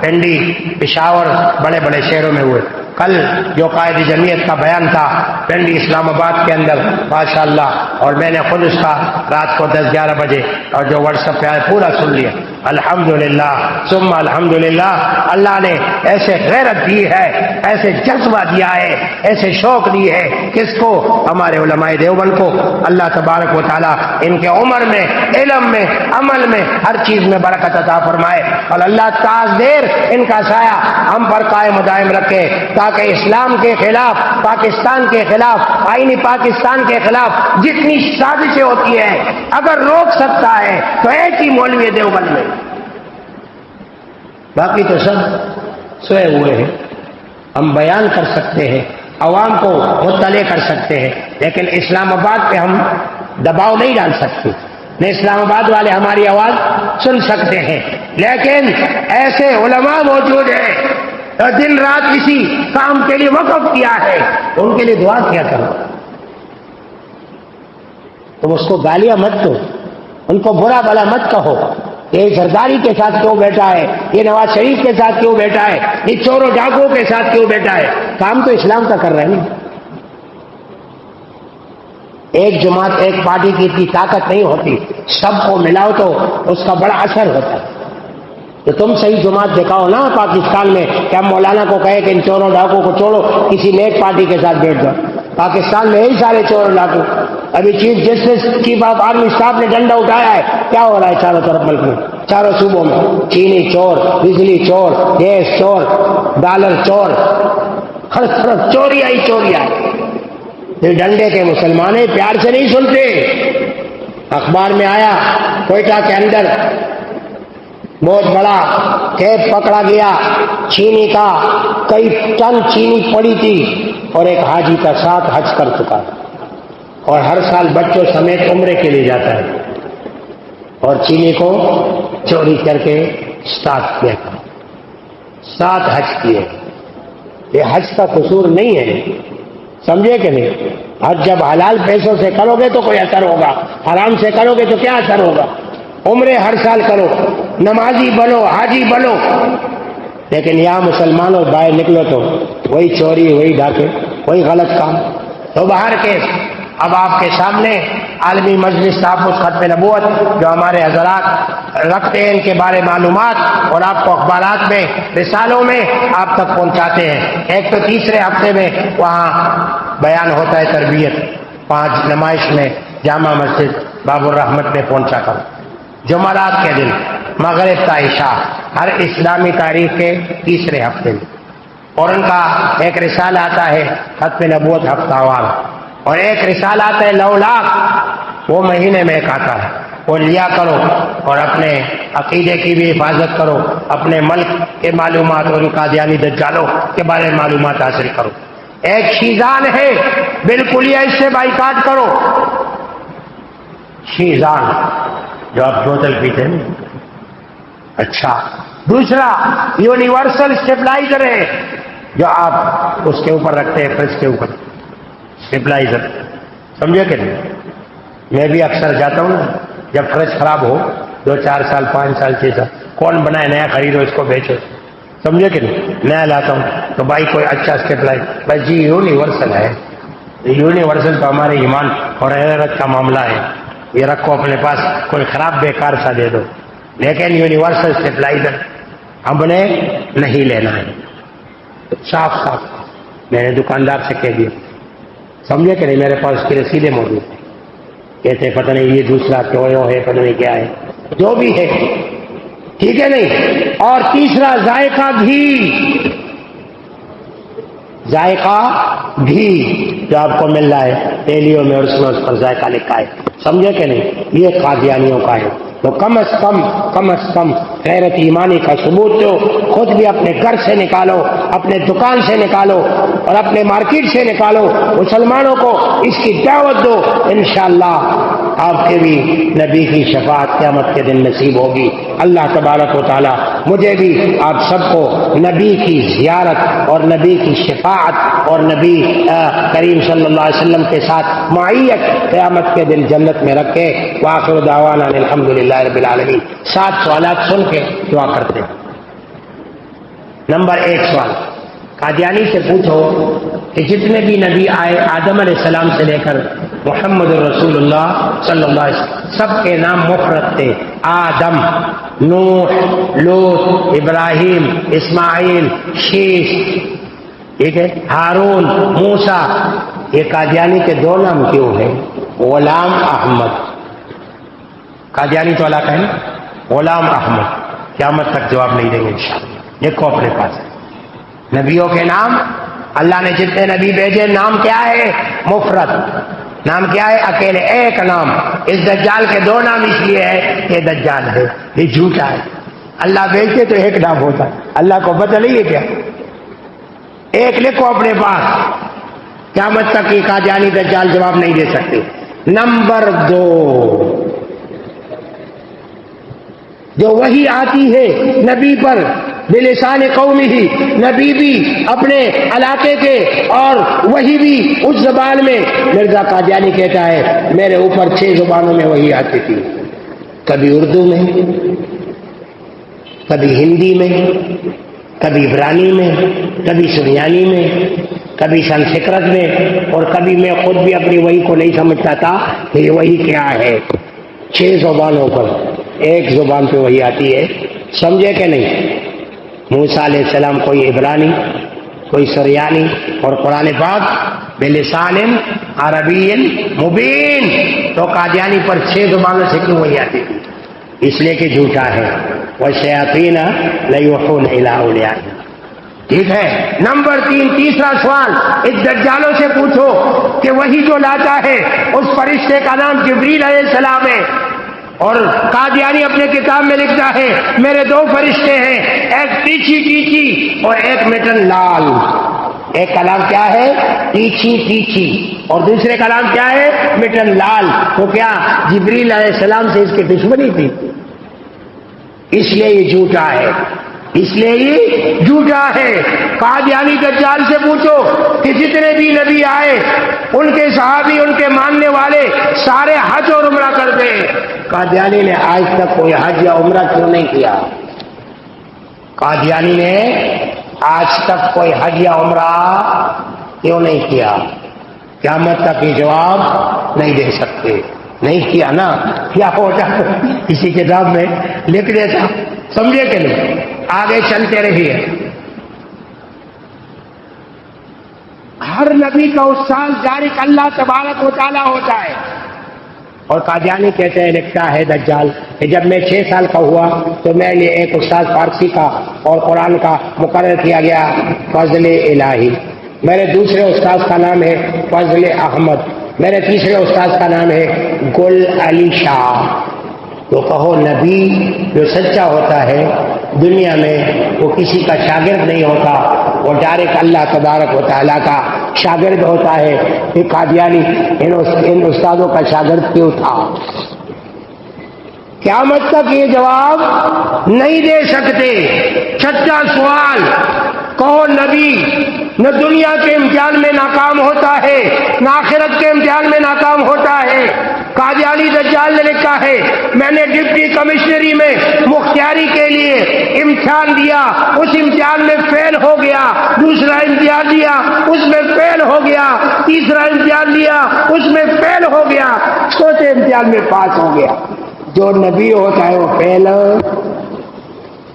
پنڈی، پشاور، بڑے بڑے شہروں میں ہوئے۔ کل جو قائد جمعیت کا بیان تھا پنڈی اسلام آباد کے اندر ماشاء اللہ، اور میں نے خود اس کا رات کو 10-11 بجے اور جو واٹس ایپ پہ آئے پورا سن لیا۔ الحمدللہ ثم الحمدللہ، اللہ نے ایسے غیرت دی ہے، ایسے جذبہ دیا ہے، ایسے شوق دی ہے، کس کو؟ ہمارے علماء دیوبند کو۔ اللہ تبارک و تعالیٰ ان کے عمر میں، علم میں، عمل میں، ہر چیز میں برکت عطا فرمائے، اور اللہ تاج دیر ان کا سایہ ہم پر قائم و دائم رکھے، تاکہ اسلام کے خلاف، پاکستان کے خلاف، آئینی پاکستان کے خلاف جتنی سازشیں ہوتی ہیں، اگر روک سکتا ہے تو ایک ہی مولوی دیوبند میں، باقی تو سب سوئے ہوئے ہیں۔ ہم بیان کر سکتے ہیں، عوام کو مطلع کر سکتے ہیں، لیکن اسلام آباد پہ ہم دباؤ نہیں ڈال سکتے، نہ اسلام آباد والے ہماری آواز سن سکتے ہیں، لیکن ایسے علماء موجود ہیں جو دن رات اسی کام کے لیے وقف کیا ہے، ان کے لیے دعا کیا کرو۔ تم اس کو گالیاں مت دو، ان کو برا بھلا مت کہو، یہ زرداری کے ساتھ کیوں بیٹھا ہے، یہ نواز شریف کے ساتھ کیوں بیٹھا ہے، یہ چوروں ڈاکوں کے ساتھ کیوں بیٹھا ہے، کام تو اسلام کا کر رہے ہیں۔ ایک جماعت، ایک پارٹی کی اتنی طاقت نہیں ہوتی، سب کو ملاؤ تو اس کا بڑا اثر ہوتا ہے۔ تو تم صحیح جماعت دکھاؤ نا پاکستان میں، کہ ہم مولانا کو کہے کہ ان چوروں ڈاکوں کو چھوڑو، کسی نیک پارٹی کے ساتھ بیٹھ جاؤ۔ پاکستان میں یہی سارے چور ڈاکو۔ ابھی chief justice chief of army staff نے ڈنڈا اٹھایا ہے، کیا ہو رہا ہے چاروں طرف ملک میں، چاروں صوبوں میں؟ چینی چور، بجلی چور، گیس چور، ڈالر چور، ہر طرف چوریاں ہی چوریاں۔ یہ ڈنڈے کے مسلمان پیار سے نہیں سنتے۔ اخبار میں آیا کوئٹہ کے اندر بہت بڑا کیب پکڑا گیا چینی کا، کئی ٹن چینی پڑی تھی، اور ایک حاجی کا ساتھ حج کر چکا، اور ہر سال بچوں سمیت عمرے کے لیے جاتا ہے، اور چینی کو چوری کر کے ساتھ کیا، ساتھ حج کیے۔ یہ حج کا قصور نہیں ہے، سمجھے کہ نہیں؟ حج جب حلال پیسوں سے کرو گے تو کوئی اثر ہوگا، حرام سے کرو گے تو کیا اثر ہوگا؟ عمرے ہر سال کرو، نمازی بنو، حاجی بنو، لیکن یہاں مسلمانوں باہر نکلو تو وہی چوری، وہی ڈاکے، وہی غلط کام۔ تو باہر کے اب آپ کے سامنے عالمی مجلس تحفظ ختم نبوت جو ہمارے حضرات رکھتے ہیں، ان کے بارے معلومات اور آپ کو اخبارات میں، رسالوں میں آپ تک پہنچاتے ہیں۔ ایک تو تیسرے ہفتے میں وہاں بیان ہوتا ہے تربیت، 5 نمائش میں جامع مسجد باب الرحمت میں پہنچا کر، جمعرات کے دن مغرب تا عشاء، ہر اسلامی تاریخ کے تیسرے ہفتے میں، اور ان کا ایک رسالہ آتا ہے ختم نبوت ہفتہ وار، اور ایک رسالہ آتا ہے 9 لاکھ، وہ مہینے میں ایک آتا ہے، وہ لیا کرو اور اپنے عقیدے کی بھی حفاظت کرو، اپنے ملک کے معلومات اور ان قادیانی دجالوں کے بارے میں معلومات حاصل کرو۔ ایک شیزان ہے، بالکل یہ اس سے بائیکاٹ کرو، شیزان جو آپ بوتل پیتے ہیں۔ اچھا، دوسرا یونیورسل اسٹیبلائزر ہے جو آپ اس کے اوپر رکھتے ہیں، فریج کے اوپر اسٹیبلائزر، سمجھے کہ نہیں؟ میں بھی اکثر جاتا ہوں نا، جب فریج خراب ہو 2-4 سال 5 سال 6 سال، کون بنائے نیا خریدو اس کو بیچو، سمجھے کہ نہیں؟ نیا لاتا ہوں تو بھائی کوئی اچھا اسٹیبلائزر، بھائی جی یونیورسل ہے، یونیورسل تو ہمارے ایمان اور غیرت کا معاملہ ہے، یہ رکھو اپنے پاس، کوئی خراب بیکار سا دے دو، لیکن یونیورسل اسٹیبلائزر ہم نے نہیں لینا ہے، صاف صاف میں نے دکاندار سے کہہ دیا، سمجھے کہ نہیں؟ میرے پاس اس کی رسیدیں موجود ہیں، کہتے پتہ نہیں یہ دوسرا کیوں ہے، پتہ نہیں کیا ہے، جو بھی ہے ٹھیک ہے نہیں۔ اور تیسرا ذائقہ گھی، ذائقہ گھی جو آپ کو مل رہا ہے تیلیوں میں، اور اس میں اس پر ذائقہ لکھا ہے، سمجھے کہ نہیں؟ یہ قادیانیوں کا ہے۔ تو کم از کم غیرت ایمانی کا ثبوت دو، خود بھی اپنے گھر سے نکالو، اپنے دکان سے نکالو، اور اپنے مارکیٹ سے نکالو، مسلمانوں کو اس کی دعوت دو، انشاءاللہ آپ کے بھی نبی کی شفاعت قیامت کے دن نصیب ہوگی۔ اللہ تبارک و تعالی مجھے بھی آپ سب کو نبی کی زیارت اور نبی کی شفاعت اور نبی کریم صلی اللہ علیہ وسلم کے ساتھ معیت قیامت کے دن جنت میں رکھے۔ وآخر دعوانا الحمدللہ رب العالمین۔ 7 سوالات سن کے دعا کرتے ہیں۔ نمبر 1 سوال، قادیانی سے پوچھو کہ جتنے بھی نبی آئے آدم علیہ السلام سے لے کر محمد رسول اللہ صلی اللہ علیہ وسلم، سب کے نام مفرد تھے، آدم، نوح، لوط، ابراہیم، اسماعیل، شیش، ٹھیک ہے، ہارون، موسیٰ۔ یہ قادیانی کے دو نام کیوں ہیں؟ غلام احمد، قادیانی تو اللہ کا ہے، غلام احمد۔ قیامت تک جواب نہیں دیں گے انشاءاللہ۔ دیکھو اپنے پاس نبیوں کے نام، اللہ نے جتنے نبی بھیجے نام کیا ہے؟ مفرد۔ نام کیا ہے؟ اکیلے ایک نام۔ اس دجال کے دو نام اس لیے ہے کہ یہ دجال ہے، یہ جھوٹا ہے۔ اللہ بھیجتے تو ایک نام ہوتا، اللہ کو پتہ نہیں ہے کیا؟ ایک لکھو اپنے پاس، قیامت تک یہ قادیانی دجال جواب نہیں دے سکتے۔ نمبر 2، جو وحی آتی ہے نبی پر بلسان قومی ہی، نبی بھی اپنے علاقے کے اور وہی بھی اس زبان میں۔ مرزا قادیانی کہتا ہے میرے اوپر 6 زبانوں میں وحی آتی تھی، کبھی اردو میں، کبھی ہندی میں، کبھی عبرانی میں، کبھی سریانی میں، کبھی سنسکرت میں، اور کبھی میں خود بھی اپنی وحی کو نہیں سمجھتا تھا کہ یہ وحی کیا ہے۔ 6 زبانوں پر ایک زبان پہ وحی آتی ہے، سمجھے کہ نہیں؟ موسیٰ علیہ السلام کوئی عبرانی، کوئی سریانی، اور قرآن پاک بلسان عربی مبین۔ تو قادیانی پر 6 زبانوں سے کیوں وحی آتی تھی؟ اس لیے کہ جھوٹا ہے۔ والشیاطین لیوحون الی اولیائہم۔ ٹھیک ہے۔ نمبر 3، تیسرا سوال، اس دجالوں سے پوچھو کہ وہی جو لاتا ہے اس فرشتے کا نام جبریل علیہ السلام ہے، اور قادیانی اپنے کتاب میں لکھتا ہے میرے 2 فرشتے ہیں، ایک ٹیچی ٹیچی اور ایک مٹن لال۔ ایک کا نام کیا ہے؟ ٹیچی ٹیچی، اور دوسرے کا نام کیا ہے؟ مٹن لال۔ تو کیا جبریل علیہ السلام سے اس کی دشمنی تھی؟ اس لیے یہ جھوٹا ہے، اس لیے یہ جھوٹا ہے۔ قادیانی دجال سے پوچھو کہ جتنے بھی نبی آئے ان کے صحابی، ان کے ماننے والے سارے حج اور عمرہ کرتے ہیں، قادیانی نے آج تک کوئی حج یا عمرہ کیوں نہیں کیا؟ قادیانی نے آج تک کوئی حج یا عمرہ کیوں نہیں کیا؟ قیامت تک یہ جواب نہیں دے سکتے۔ نہیں کیا نا، کیا ہوتا کسی کتاب میں لکھ دیتا، سمجھے کہ نہیں؟ آگے چلتے رہیے۔ ہر نبی کا استاد جاری اللہ تبارک و تعالیٰ ہوتا ہے، اور قادیانی کہتے ہیں، لکھتا ہے دجال کہ جب میں 6 سال کا ہوا تو میرے لیے ایک استاد فارسی کا اور قرآن کا مقرر کیا گیا، فضل الہی۔ میرے دوسرے استاد کا نام ہے فضل احمد، میرے تیسرے استاد کا نام ہے گل علی شاہ۔ تو کہو نبی جو سچا ہوتا ہے دنیا میں وہ کسی کا شاگرد نہیں ہوتا، وہ ڈائریکٹ اللہ تبارک و تعالیٰ کا شاگرد ہوتا ہے۔ کہ قادیانی ان استادوں کا شاگرد کیوں تھا؟ قیامت تک یہ جواب نہیں دے سکتے۔ چھٹا سوال، کہو نبی نہ دنیا کے امتحان میں ناکام ہوتا ہے نہ آخرت کے امتحان میں ناکام ہوتا ہے۔ قادیانی دجال نے لکھا ہے میں نے ڈپٹی کمشنری میں مختاری کے لیے امتحان دیا، اس امتحان میں فیل ہو گیا، دوسرا امتحان دیا اس میں فیل ہو گیا، تیسرا امتحان دیا اس میں فیل ہو گیا، چوتھے امتحان میں پاس ہو گیا۔ جو نبی ہوتا ہے وہ فیل،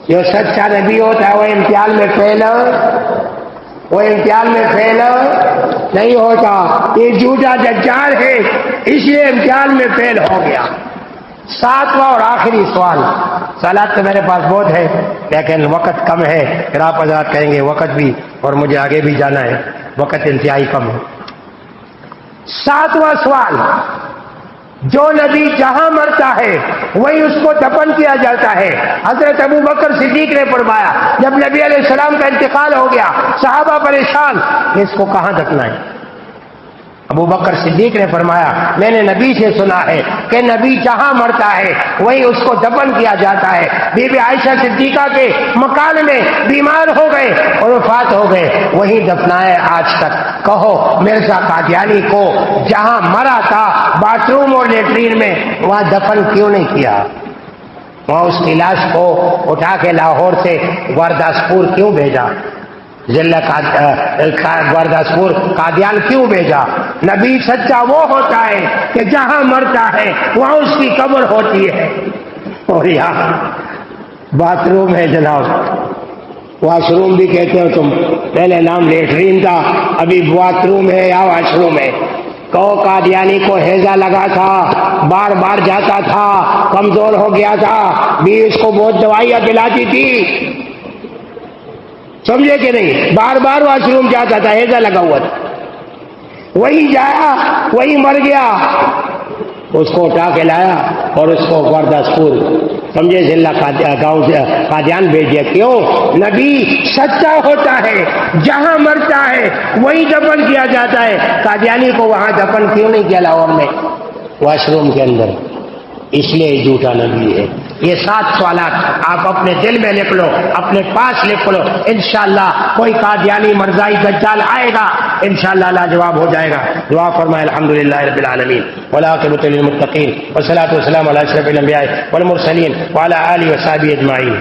جو سچا نبی ہوتا ہے وہ امتحان میں فیل، وہ امتحان میں فیل نہیں ہوتا۔ یہ جھوٹا دجال ہے، اس لیے امتحان میں فیل ہو گیا۔ 7واں اور آخری سوال، سوالات تو میرے پاس بہت ہے لیکن وقت کم ہے، پھر آپ حضرات کہیں گے وقت بھی اور مجھے آگے بھی جانا ہے، وقت انتہائی کم ہے۔ 7واں سوال، جو نبی جہاں مرتا ہے وہی اس کو دفن کیا جاتا ہے۔ حضرت ابو بکر صدیق نے فرمایا جب نبی علیہ السلام کا انتقال ہو گیا صحابہ پریشان، اس کو کہاں دفنائیں؟ ابو بکر صدیق نے فرمایا میں نے نبی سے سنا ہے کہ نبی جہاں مرتا ہے وہی اس کو دفن کیا جاتا ہے۔ بی بی عائشہ صدیقہ کے مکان میں بیمار ہو گئے اور وفات ہو گئے، وہی دفنائے آج تک۔ کہو مرزا قادیانی کو جہاں مرا تھا باتھ روم اور لیٹرین میں وہاں دفن کیوں نہیں کیا؟ وہاں اس کی لاش کو اٹھا کے لاہور سے گورداسپور کیوں بھیجا؟ ضلع گورداسپور قادیان کیوں بھیجا؟ نبی سچا وہ ہوتا ہے کہ جہاں مرتا ہے وہاں اس کی قبر ہوتی ہے. اور یہاں باتھ روم ہے جناب، واش روم بھی کہتے ہو تم، پہلے نام لیٹرین تھا، ابھی باتھ روم ہے یا واش روم ہے. قادیانی کو ہیضہ لگا تھا، بار بار جاتا تھا، کمزور ہو گیا تھا، بھی اس کو بہت دوائیاں پلاتی تھی، سمجھے کہ نہیں؟ بار بار واش روم جاتا تھا، ہیضہ لگا ہوا تھا، وہی جایا وہی مر گیا. اس کو اٹھا کے لایا اور اس کو گورداسپور سمجھے ضلع گاؤں قادیان بھیج دیا. کیوں؟ نبی سچا ہوتا ہے، جہاں مرتا ہے وہی دفن کیا جاتا ہے. قادیانی کو وہاں دفن کیوں نہیں کیا لاہور میں واش روم کے اندر؟ اس لیے جھوٹا نبی ہے. یہ 7 سوالات آپ اپنے دل میں لکھ لو، اپنے پاس لکھ لو، انشاءاللہ کوئی قادیانی مرزائی دجال آئے گا انشاءاللہ لاجواب ہو جائے گا. دعا فرمائے الحمدللہ رب العالمین والعاقبۃ للمتقین والصلاۃ والسلام علی اشرف الانبیاء والمرسلین وعلی آلہ وصحبہ اجمعین.